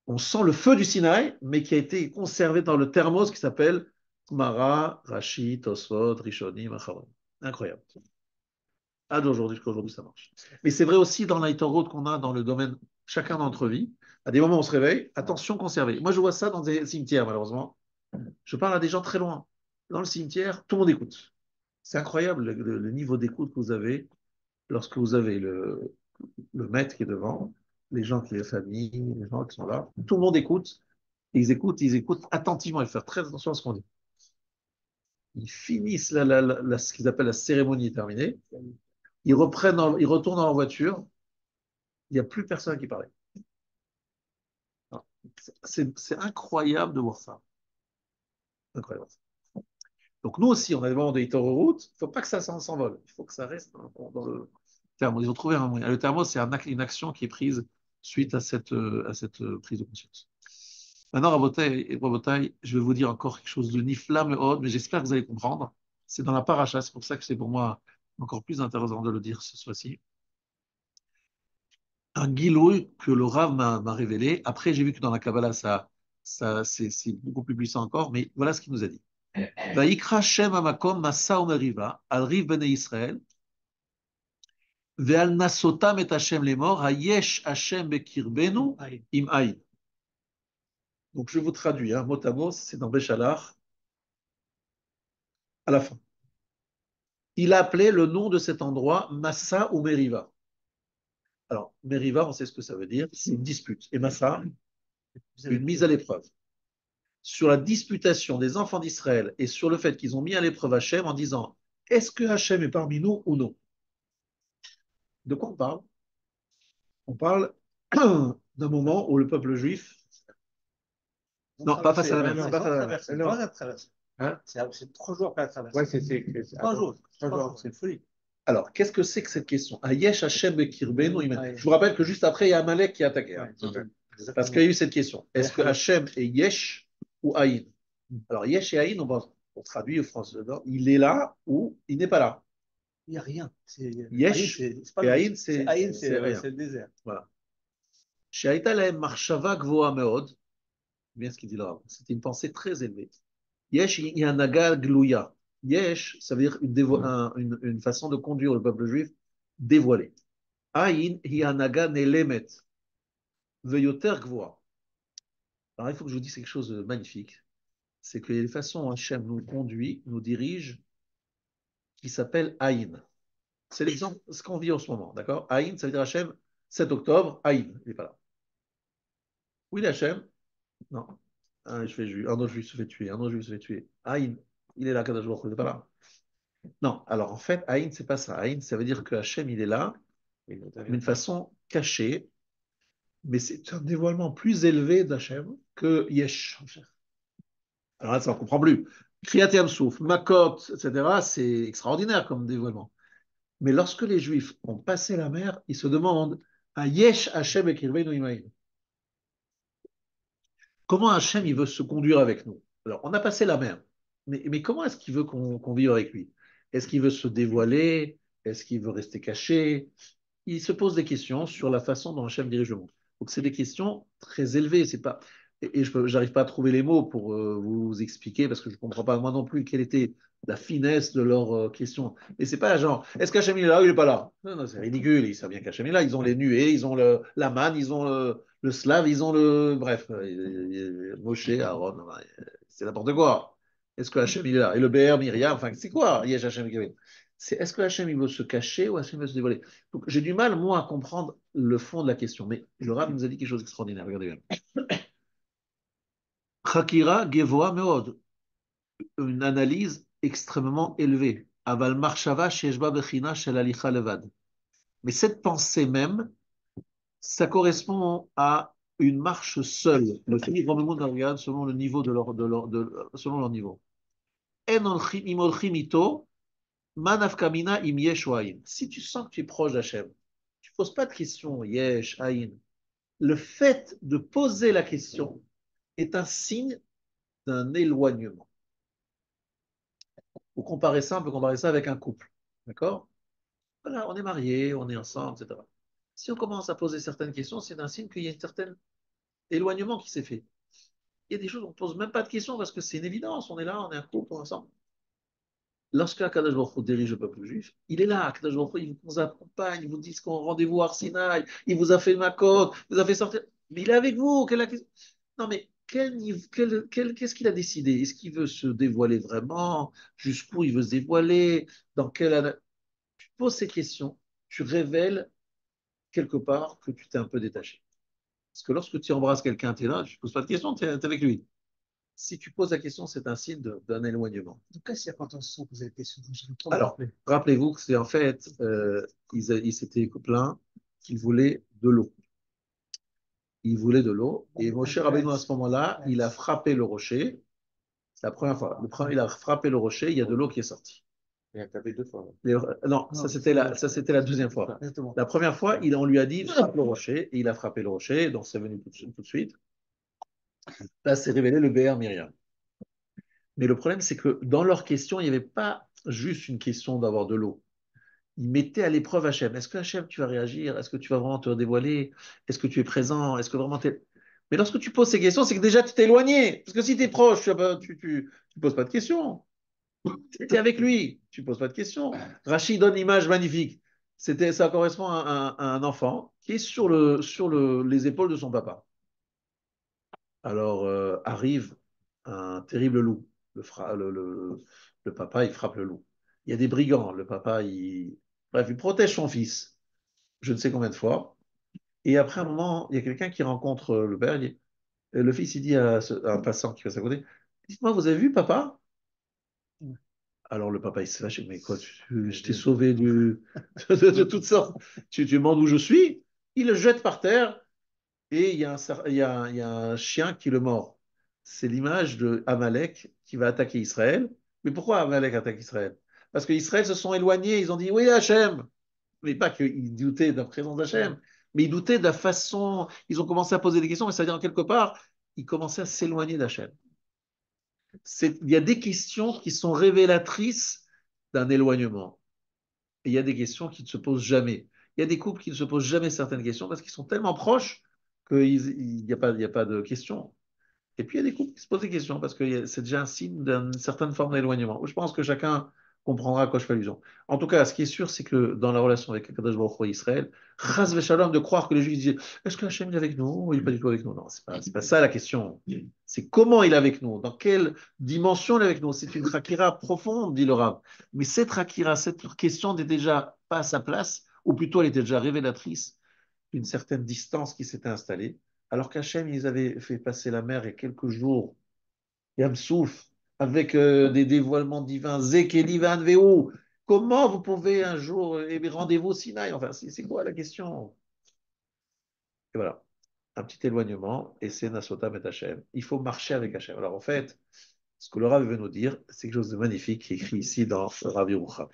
On sent le feu du Sinaï, mais qui a été conservé dans le thermos qui s'appelle Mara, Rashi, Tosfot, Rishoni, Macharon. Incroyable. À d'aujourd'hui, jusqu'à aujourd'hui, ça marche. Mais c'est vrai aussi dans l'Aïtorot qu'on a dans le domaine, chacun d'entre vie. À des moments où on se réveille, attention, conserver. Moi, je vois ça dans des cimetières, malheureusement. Je parle à des gens très loin. Dans le cimetière, tout le monde écoute. C'est incroyable le niveau d'écoute que vous avez lorsque vous avez le maître qui est devant, les gens qui sont les familles, les gens qui sont là. Tout le monde écoute. Ils écoutent attentivement. Il faut faire très attention à ce qu'on dit. Ils finissent ce qu'ils appellent la cérémonie terminée. Ils retournent dans leur voiture. Il n'y a plus personne qui parlait. C'est incroyable de voir ça. Incroyable. Donc nous aussi, on a des moments de route. Il ne faut pas que ça s'envole. Il faut que ça reste dans le thermos. Ils ont trouvé un moyen. Le thermos, c'est une action qui est prise suite à cette prise de conscience. Maintenant, Rabotai, je vais vous dire encore quelque chose de nifla mais j'espère que vous allez comprendre. C'est dans la paracha, c'est pour ça que c'est pour moi encore plus intéressant de le dire ce soir-ci. Un guilouï que le Rav m'a révélé. Après, j'ai vu que dans la Kabbalah, c'est beaucoup plus puissant encore, mais voilà ce qu'il nous a dit. Vaikra Shem Amakom Masa Omeriva, al Riv Bene Israël, Ve'al Nasotam et Hashem les morts, Hayesh Hashem Bekirbenu im Aïn. Donc je vous traduis, hein, mot à mot, c'est dans Béchalach, à la fin. Il a appelé le nom de cet endroit Massa ou Meriva. Alors, Meriva, on sait ce que ça veut dire, c'est une dispute. Et Massa, une mise à l'épreuve. Sur la disputation des enfants d'Israël et sur le fait qu'ils ont mis à l'épreuve Hachem en disant est-ce que Hachem est parmi nous ou non? De quoi on parle? On parle d'un moment où le peuple juif. Non, pas face à la mer. C'est pas face à la mer. Hein? C'est 3 jours après la traversée. Ouais, c'est 3 jours. 3 jours. C'est une folie. Alors, qu'est-ce que c'est que cette question? Ayesh Hashem Bekirbenu. Je vous rappelle que juste après, il y a Amalek qui a attaqué. Hein. Parce qu'il y a eu cette question. Est-ce que Hashem est Yesh ou Aïn? Alors, Yesh et Aïn, on traduit au français. Il est là ou il n'est pas là. Il n'y a rien. Yesh et Aïn, c'est rien. le désert. Voilà. Chez Aïta Lahem Marshava Gvoa Meod, bien ce qu'il dit là, c'était une pensée très élevée. Yesh Yanaga Glouya. Yesh, ça veut dire une façon de conduire le peuple juif dévoilée. Aïn Yanaga Nelemet. Veyoter Gvoa. Alors il faut que je vous dise quelque chose de magnifique. C'est qu'il y a des façons dont Hachem nous conduit, nous dirige, qui s'appelle Aïn. C'est l'exemple, ce qu'on vit en ce moment, d'accord? Aïn, ça veut dire Hachem 7 octobre, Aïn, il n'est pas là. Où il est Hachem? Non. Un autre juif se fait tuer, un autre juif se fait tuer. Aïn, il est là, Kadosh Baruch Hu, il n'est pas là. Non, alors en fait, Aïn, c'est pas ça. Aïn, ça veut dire que Hachem, il est là, mais d'une façon cachée, mais c'est un dévoilement plus élevé d'Hachem que Yesh. Alors là, ça, on ne comprend plus. Kriyat Yamsouf, Makot, etc., c'est extraordinaire comme dévoilement. Mais lorsque les Juifs ont passé la mer, ils se demandent à Yesh Hachem et Kirveinu Imaïn. Comment Hachem il veut se conduire avec nous? Alors, on a passé la mer, mais comment est-ce qu'il veut qu'on vive avec lui? Est-ce qu'il veut se dévoiler? Est-ce qu'il veut rester caché? Il se pose des questions sur la façon dont Hachem dirige le monde. Donc, c'est des questions très élevées. C'est pas, et je n'arrive pas à trouver les mots pour vous expliquer parce que je ne comprends pas moi non plus quelle était la finesse de leurs questions. Mais c'est pas genre, est-ce qu'Hachem est là ou il n'est pas là? Non, non, c'est ridicule. Ils savent bien qu'Hachem est là. Ils ont les nuées, ils ont la manne, ils ont le slave, ils ont le. Bref, Moshe, Aaron, c'est n'importe quoi. Est-ce que Hachem il est là? Et le BR, Myriam, enfin, c'est quoi? Yesh Hachem Kevin. C'est est-ce que Hachem il veut se cacher ou Hachem veut se dévoiler? Donc, j'ai du mal, moi, à comprendre le fond de la question. Mais le Rav nous a dit quelque chose d'extraordinaire. Regardez bien. Chakira Gevoa Meod, une analyse extrêmement élevée. Aval Marshava Sheshba Bechina Shel Alicha Levad. Mais cette pensée même, ça correspond à une marche seule. Le film regarde selon le niveau selon leur niveau. En olchim im olchim ito, manaf kamina im yesh ou ayin. Si tu sens que tu es proche d'Hachem, tu ne poses pas de questions, yesh, ayin. Le fait de poser la question est un signe d'un éloignement. Pour comparer ça, on peut comparer ça avec un couple. D'accord? Voilà, on est mariés, on est ensemble, etc. Si on commence à poser certaines questions, c'est un signe qu'il y a un certain éloignement qui s'est fait. Il y a des choses, on ne pose même pas de questions parce que c'est une évidence. On est là, on est un couple, on est ensemble. Lorsque Akadosh Baruch Hu dirige le peuple juif, il est là. Akadosh Baruch Hu, il vous accompagne, il vous dit qu'on rendez-vous à Arsinaï, il vous a fait ma côte, il vous a fait sortir. Mais il est avec vous. Non, mais qu'est-ce qu'il a décidé? Est-ce qu'il veut se dévoiler vraiment? Jusqu'où il veut se dévoiler? Dans quelle... Tu poses ces questions, tu révèles quelque part que tu t'es un peu détaché. Parce que lorsque tu embrasses quelqu'un, tu es là, tu ne poses pas de questions, tu es avec lui. Si tu poses la question, c'est un signe d'un éloignement. En tout cas, s'il y a quand on se sent poser des questions, Alors, rappelez-vous que c'est en fait, ils s'étaient plaints qu'ils voulaient de l'eau. Ils voulaient de l'eau. Et Moshe Rabbeinu, à ce moment-là, il a frappé le rocher. C'est la première fois. Il a frappé le rocher, il y a de l'eau qui est sortie. Il a tapé 2 fois. Non, ça c'était la deuxième fois. Exactement. La première fois, on lui a dit frappe le rocher, et il a frappé le rocher, donc c'est venu tout de suite. Là, c'est révélé le BR Myriam. Mais le problème, c'est que dans leur question, il n'y avait pas juste une question d'avoir de l'eau. Ils mettaient à l'épreuve Hachem. Est-ce que Hachem, tu vas réagir? Est-ce que tu vas vraiment te dévoiler? Est-ce que tu es présent? Est-ce que vraiment tu es... Mais lorsque tu poses ces questions, c'est que déjà tu t'es éloigné. Parce que si tu es proche, tu poses pas de questions. Tu es avec lui, tu poses pas de questions. Rachid donne l'image magnifique. Ça correspond à un enfant qui est sur les épaules de son papa. Alors arrive un terrible loup. Le papa, il frappe le loup. Il y a des brigands. Le papa, bref, il protège son fils, je ne sais combien de fois. Et après un moment, il y a quelqu'un qui rencontre le père. Et le fils, il dit à un passant qui passe à côté, dites-moi, vous avez vu papa? Alors le papa, il se fâche, mais quoi, je t'ai sauvé de toutes sortes. Tu demandes où je suis? Il le jette par terre et il y a un chien qui le mord. C'est l'image de Amalek qui va attaquer Israël. Mais pourquoi Amalek attaque Israël? Parce qu'Israël se sont éloignés, ils ont dit oui, Hachem. Mais pas qu'ils doutaient de la présence d'Hachem, mais ils doutaient de la façon. Ils ont commencé à poser des questions, mais c'est-à-dire, en quelque part, ils commençaient à s'éloigner d'Hachem. Il y a des questions qui sont révélatrices d'un éloignement. Et il y a des questions qui ne se posent jamais. Il y a des couples qui ne se posent jamais certaines questions parce qu'ils sont tellement proches qu'il n'y a pas de questions. Et puis il y a des couples qui se posent des questions parce que c'est déjà un signe d'une certaine forme d'éloignement. Je pense que chacun comprendra à quoi je fais allusion. En tout cas, ce qui est sûr, c'est que dans la relation avec Akadosh Baruch Hu et Israël, chas v'shalom de croire que les Juifs disaient est-ce que Hachem est avec nous ou il n'est pas du tout avec nous? Non, c'est pas ça la question. C'est comment il est avec nous, dans quelle dimension il est avec nous. C'est une rakira profonde, dit le Rav. Mais cette rakira, cette question n'est déjà pas à sa place, ou plutôt elle était déjà révélatrice une certaine distance qui s'était installée, alors qu'Hachem, ils avaient fait passer la mer il y a quelques jours, Yam Souf, avec des dévoilements divins, Zekeli Van Veu. Comment vous pouvez un jour, rendez-vous au Sinaï? Enfin, c'est quoi la question? Et voilà, un petit éloignement, et c'est Nasotam et Hachem. Il faut marcher avec Hachem. Alors en fait, ce que le Rav veut nous dire, c'est quelque chose de magnifique qui est écrit ici dans Rav Yerucham.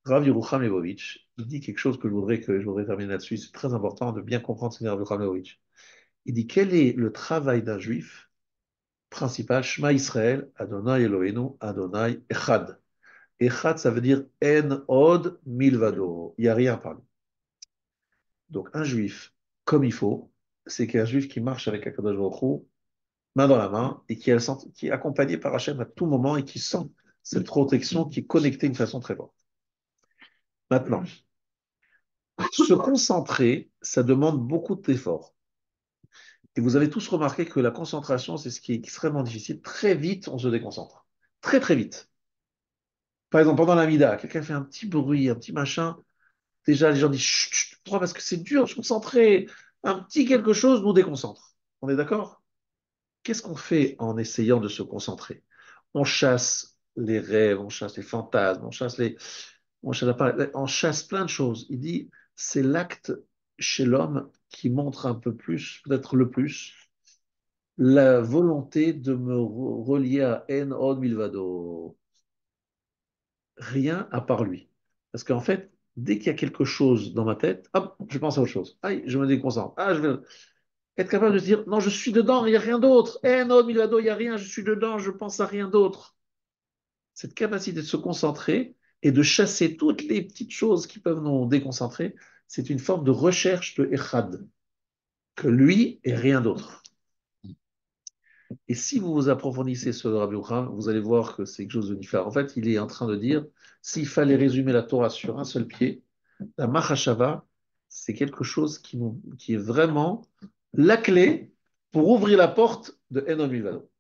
Rav Yerucham Levovitch, il dit quelque chose que je voudrais terminer là-dessus. C'est très important de bien comprendre ce qu'est Rav Yerucham Levovitch. Il dit quel est le travail d'un juif principal, Shema Israël, Adonai Eloheinu, Adonai Echad. Echad, ça veut dire En Od Milvado. Il n'y a rien par lui. Donc un juif, comme il faut, c'est qu'un juif qui marche avec Akadosh Baruch Hu, main dans la main, et qui est accompagné par Hachem à tout moment et qui sent cette protection qui est connectée d'une façon très forte. Maintenant, se concentrer, ça demande beaucoup d'efforts. Et vous avez tous remarqué que la concentration, c'est ce qui est extrêmement difficile. Très vite, on se déconcentre. Très, très vite. Par exemple, pendant l'amida, quelqu'un fait un petit bruit, un petit machin. Déjà, les gens disent chut, chut, pourquoi? Parce que c'est dur, je suis concentré. Un petit quelque chose nous déconcentre. On est d'accord? Qu'est-ce qu'on fait en essayant de se concentrer? On chasse les rêves, on chasse les fantasmes, on chasse plein de choses. Il dit, c'est l'acte chez l'homme qui montre un peu plus, peut-être le plus, la volonté de me relier à En Od Milvado. Rien à part lui. Parce qu'en fait, dès qu'il y a quelque chose dans ma tête, hop, je pense à autre chose. Aïe, je me déconcentre. Ah, je vais être capable de se dire, non, je suis dedans, il n'y a rien d'autre. Non, Milado, il n'y a rien, je suis dedans, je pense à rien d'autre. Cette capacité de se concentrer et de chasser toutes les petites choses qui peuvent nous déconcentrer, c'est une forme de recherche de Echad, que lui et rien d'autre. Et si vous vous approfondissez sur le Rabbi Yochanan, vous allez voir que c'est quelque chose de différent. En fait, il est en train de dire, s'il fallait résumer la Torah sur un seul pied, la Mahashava, c'est quelque chose qui est vraiment la clé pour ouvrir la porte de Enon Milvado.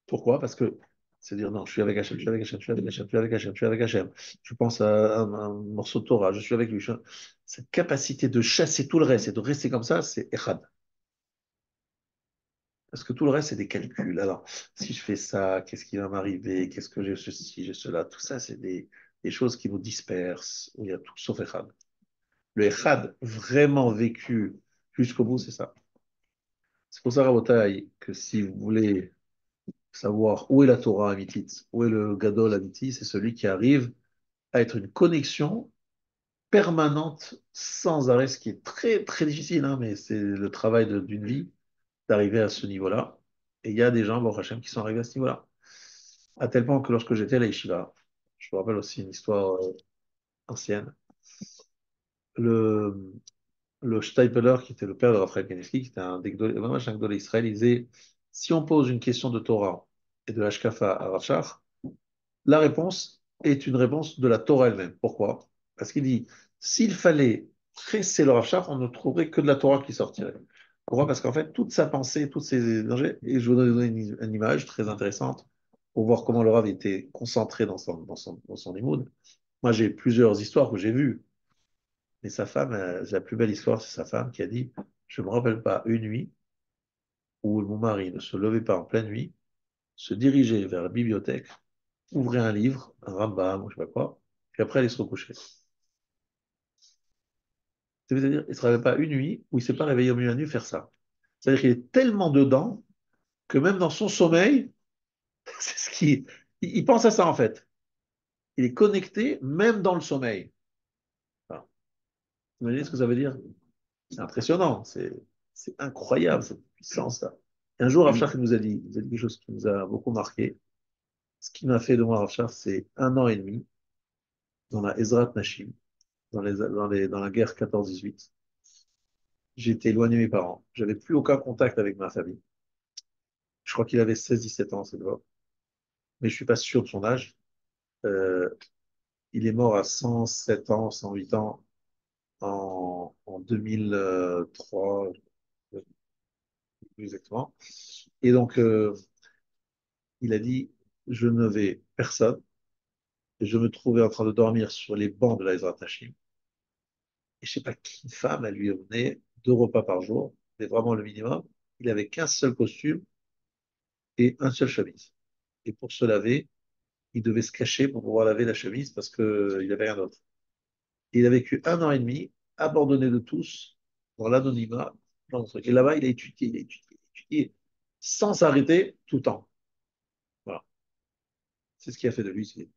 Pourquoi? Parce que c'est dire non, je suis avec Hachem, je suis avec Hachem, je suis avec Hachem, je suis avec Hachem, je suis avec Hachem. Je pense à un morceau de Torah, je suis avec lui. Cette capacité de chasser tout le reste et de rester comme ça, c'est Echad. Parce que tout le reste, c'est des calculs. Alors, si je fais ça, qu'est-ce qui va m'arriver? Qu'est-ce que j'ai ceci, j'ai cela? Tout ça, c'est des choses qui nous dispersent, où il y a tout sauf Echad. Le Echad vraiment vécu jusqu'au bout, c'est ça. C'est pour ça, Rabotai, que si vous voulez savoir où est la Torah Amitit, où est le Gadol Amiti, c'est celui qui arrive à être une connexion permanente, sans arrêt, ce qui est très, très difficile, hein, mais c'est le travail d'une vie d'arriver à ce niveau-là. Et il y a des gens, Baruch Hashem, qui sont arrivés à ce niveau-là. À tel point que lorsque j'étais à la Yeshiva, je me rappelle aussi une histoire ancienne, le, le Steipeler, qui était le père de Raphaël Kanevski, qui était vraiment un Gdolé Israël, il disait, si on pose une question de Torah et de Hashkafa à Rav Shach, la réponse est une réponse de la Torah elle-même. Pourquoi? Parce qu'il dit, s'il fallait presser le Rav Shach, on ne trouverait que de la Torah qui sortirait. Pourquoi? Parce qu'en fait, toute sa pensée, tous ses dangers, et je vous donne une image très intéressante pour voir comment le Rav était concentré dans son imoud. Moi, j'ai plusieurs histoires que j'ai vues, mais sa femme, la plus belle histoire, c'est sa femme qui a dit, je ne me rappelle pas une nuit où mon mari ne se levait pas en pleine nuit, se dirigeait vers la bibliothèque, ouvrait un livre, un Rambam, ou je sais pas quoi, puis après aller se recoucher. C'est-à-dire, il ne se réveille pas une nuit où il ne s'est pas réveillé au milieu de la nuit faire ça. C'est-à-dire qu'il est tellement dedans que même dans son sommeil, c'est ce qui, il pense à ça en fait. Il est connecté même dans le sommeil. Enfin, vous imaginez ce que ça veut dire? C'est impressionnant, c'est incroyable cette puissance-là. Et un jour, Rav Shach nous a dit quelque chose qui nous a beaucoup marqué. Ce qui m'a fait de moi Rav Shach, c'est 1 an et demi dans la Ezrat Nashim, dans la guerre 14-18. J'étais éloigné de mes parents. J'avais plus aucun contact avec ma famille. Je crois qu'il avait 16-17 ans, cette fois. Mais je suis pas sûr de son âge. Euh, il est mort à 107 ans, 108 ans en 2003, plus exactement. Et donc, il a dit, je ne vais personne. Et je me trouvais en train de dormir sur les bancs de la Ezrat Hashim. Et je ne sais pas qui femme, elle lui donnait 2 repas par jour, c'était vraiment le minimum. Il avait qu'un seul costume et un seul chemise. Et pour se laver, il devait se cacher pour pouvoir laver la chemise parce qu'il n'avait rien d'autre. Et il a vécu 1 an et demi, abandonné de tous, dans l'anonymat, dans le truc. Et là-bas, il a étudié, sans s'arrêter tout le temps. Voilà. C'est ce qui a fait de lui.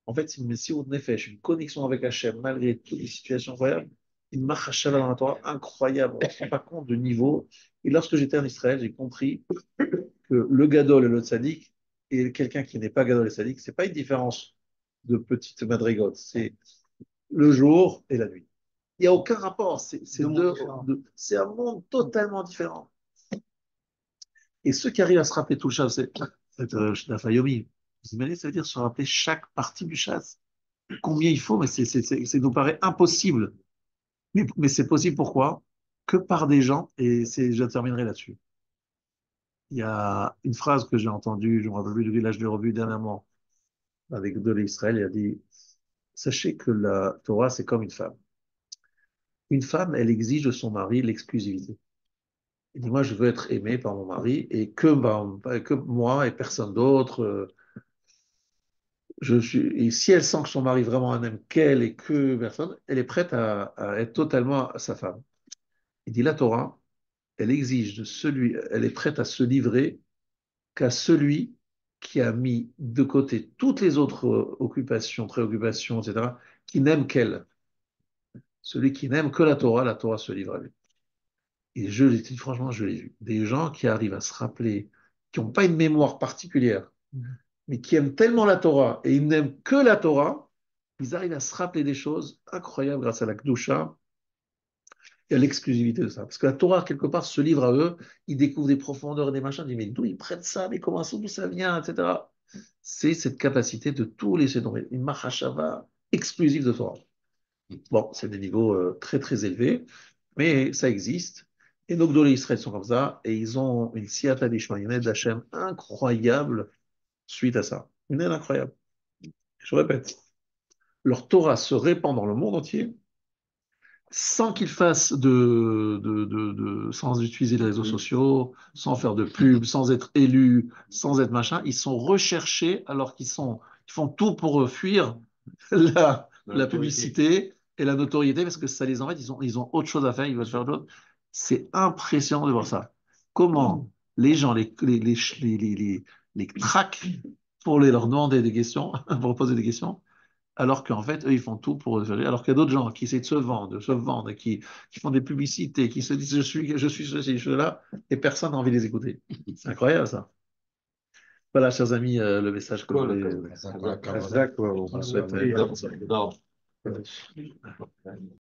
En fait, c'est une messire nefesh, une connexion avec Hachem, malgré toutes les situations incroyables, une machashava dans la Torah incroyable. On ne se rend pas compte du niveau. Et lorsque j'étais en Israël, j'ai compris que le gadol et le tzaddik, et quelqu'un qui n'est pas gadol et tzaddik, c'est pas une différence de petites madrigotes. C'est le jour et la nuit. Il n'y a aucun rapport. C'est un monde totalement différent. Et ceux qui arrivent à se rappeler tout le chasse, c'est la Fayomi. Vous imaginez, ça veut dire se rappeler chaque partie du chasse. Combien il faut, mais nous paraît impossible. Mais c'est possible pourquoi? Que par des gens, et je terminerai là-dessus. Il y a une phrase que j'ai entendue, je me rappelle plus du village, je l'ai revu dernièrement, avec de l'Israël, il a dit, sachez que la Torah, c'est comme une femme. Une femme, elle exige de son mari l'exclusivité. Elle dit, moi, je veux être aimé par mon mari et que moi et personne d'autre. Et si elle sent que son mari vraiment n'aime qu'elle et que personne, elle est prête à être totalement sa femme. Il dit, la Torah, elle exige elle est prête à se livrer qu'à celui qui a mis de côté toutes les autres occupations, préoccupations, etc., qui n'aime qu'elle. Celui qui n'aime que la Torah se livre à lui. Et je l'ai dit, franchement, je l'ai vu. Des gens qui arrivent à se rappeler, qui n'ont pas une mémoire particulière, mais qui aiment tellement la Torah et ils n'aiment que la Torah, ils arrivent à se rappeler des choses incroyables grâce à la Kedusha et à l'exclusivité de ça. Parce que la Torah, quelque part, se livre à eux, ils découvrent des profondeurs et des machins, ils disent, mais d'où ils prennent ça, mais comment ça, d'où ça vient, etc. C'est cette capacité de tout laisser tomber, une mahashava exclusive de Torah. Bon, c'est des niveaux très très élevés, mais ça existe. Et nos Gdolé Israël sont comme ça, et ils ont une siyata d'Ishma, une aide d'Hachem incroyable suite à ça. Une aide incroyable. Je répète, leur Torah se répand dans le monde entier sans qu'ils fassent sans utiliser les réseaux sociaux, sans faire de pub, sans être élus, sans être machin. Ils sont recherchés alors ils font tout pour fuir la publicité et la notoriété parce que ça les embête. Ils ont autre chose à faire, ils veulent faire autre chose. C'est impressionnant de voir ça. Comment les gens les traquent pour leur demander des questions, pour poser des questions alors qu'en fait, eux, ils font tout pour. Alors qu'il y a d'autres gens qui essaient de se vendre, qui font des publicités, qui se disent je suis ceci, je suis là, et personne n'a envie de les écouter. C'est incroyable ça. Voilà, chers amis, le message que je voulais. Exactement. On souhaite.